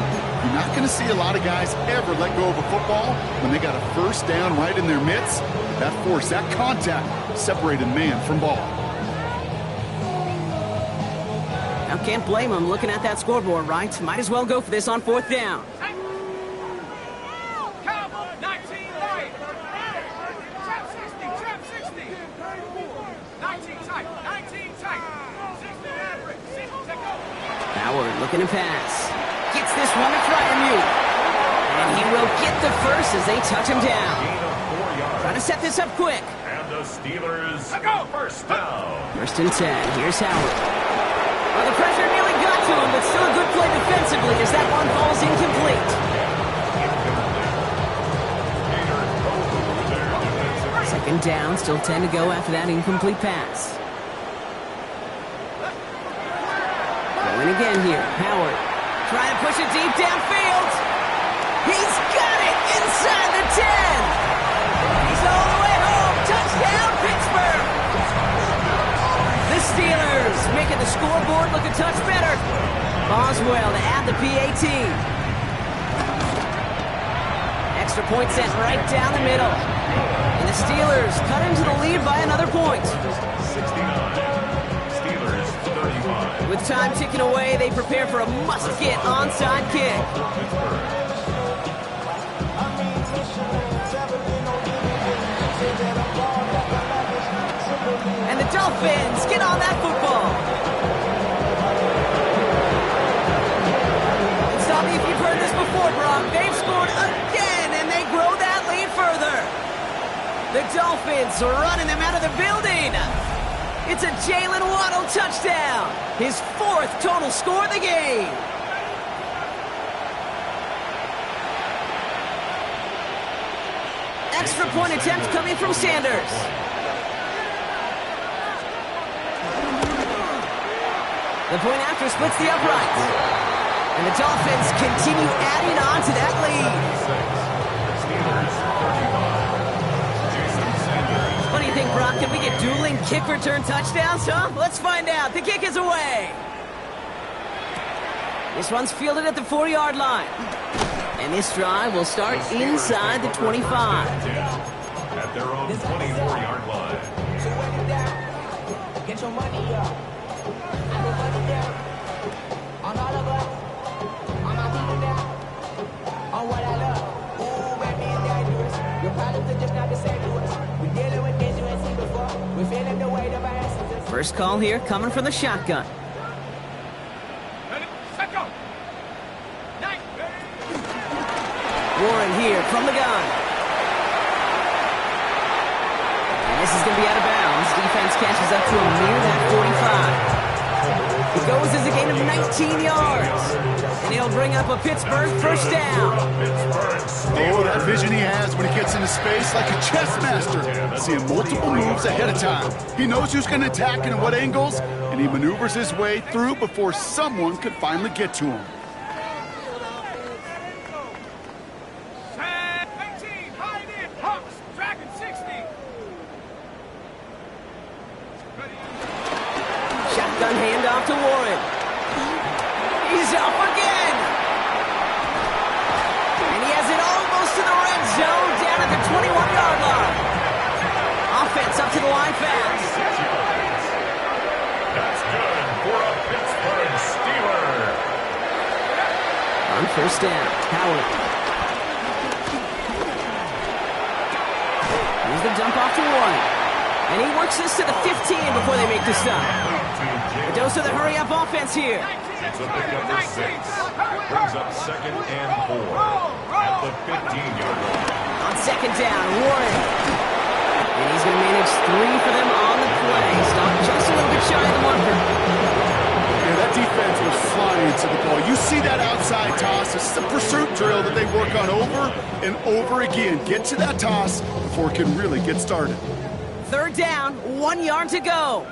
You're not going to see a lot of guys ever let go of a football when they got a first down right in their midst. That force, that contact, separated man from ball. Now, can't blame him looking at that scoreboard, right? Might as well go for this on 4th down. Cowboy, 19 right. Trap 60. 19 tight. 19 tight. 60 average. 60, take over. Howard looking to pass. Gets this one to Freiermuth. And he will get the first as they touch him down. Trying to set this up quick. And the Steelers, first down. 1st and 10. Here's Howard. Well, the pressure nearly got to him, but still a good play defensively as that one falls incomplete. 2nd down, still 10 to go after that incomplete pass. Going again here, Howard. Trying to push it deep downfield. He's got it inside the 10. He's all the way home. Touchdown, Pittsburgh. The Steelers making the scoreboard look a touch better. Boswell to add the PAT. Extra point sent right down the middle. And the Steelers cut into the lead by another point. 69. Steelers 35. With time ticking away, they prepare for a must-get onside kick. And the Dolphins get on that football. And stop me if you've heard this before, Brock. They've scored again, and they grow that lead further. The Dolphins are running them out of the building. It's a Jalen Waddle touchdown. His 4th total score of the game. Extra point attempt coming from Sanders. The point after splits the uprights. And the Dolphins continue adding on to that lead. What do you think, Brock? Can we get dueling kick return touchdowns, huh? Let's find out. The kick is away. This one's fielded at the 4-yard line. And this drive will start inside the 25. At their own 24-yard line. So when you're down, get your money up. I put money down on all of us, on my people down, on what I love. Ooh, man, being dangerous. Your problems are just not the same to us. We're dealing with things you ain't seen before. We're feeling the weight of our ancestors. First call here coming from the shotgun. Ready, set, go. Nice. Warren here from the gun. And this is going to be out of bounds. Defense catches up to him near that 45. It goes as a gain of 19 yards. And he'll bring up a Pittsburgh first down. Oh, that vision he has when he gets into space like a chess master. Seeing multiple moves ahead of time. He knows who's going to attack and at what angles, and he maneuvers his way through before someone could finally get to him. 18, hide in, Hawks, Dragon 60. Shotgun handoff to Warren. He's up again. And he has it almost to the red zone down at the 21-yard line. Offense up to the line fast. That's good for a Pittsburgh Steeler. On first down, Howard. Here's the dump off to Warren. And he works this to the 15 before they make the stop. A dose of the hurry-up offense here. It's a pickup for 6. Brings up 2nd and 4 at the 15-yard line. On second down, Warren. And he's going to manage 3 for them on the play. Stop just a little bit shy of the marker. Yeah, that defense was flying to the ball. You see that outside toss. This is a pursuit drill that they work on over and over again. Get to that toss before it can really get started. Third down, 1 yard to go.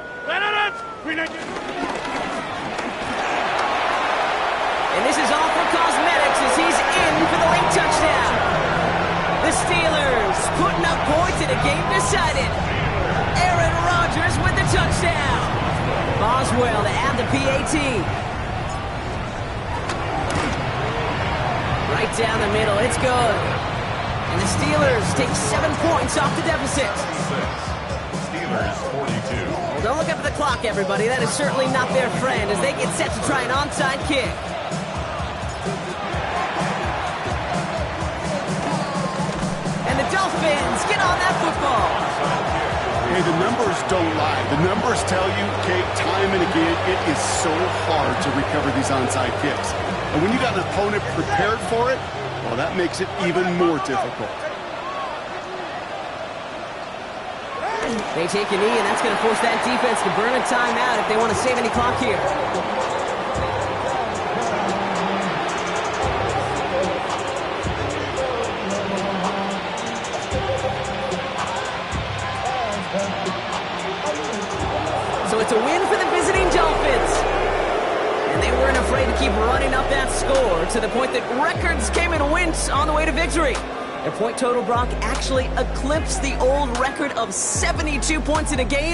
And this is all for cosmetics as he's in for the late touchdown. The Steelers putting up points in a game decided. Aaron Rodgers with the touchdown. Boswell to add the PAT. Right down the middle, it's good. And the Steelers take 7 points off the deficit. Steelers 42. Well, don't look up at the clock, everybody. That is certainly not their friend as they get set to try an onside kick. And the Dolphins get on that football. Hey, the numbers don't lie. The numbers tell you, Kate, time and again, it is so hard to recover these onside kicks. And when you got an opponent prepared for it, well, that makes it even more difficult. They take a knee, and that's going to force that defense to burn a timeout if they want to save any clock here. So it's a win for the visiting Dolphins. And they weren't afraid to keep running up that score to the point that records came in wins on the way to victory. Their point total, Brock, actually eclipsed the old record of 72 points in a game.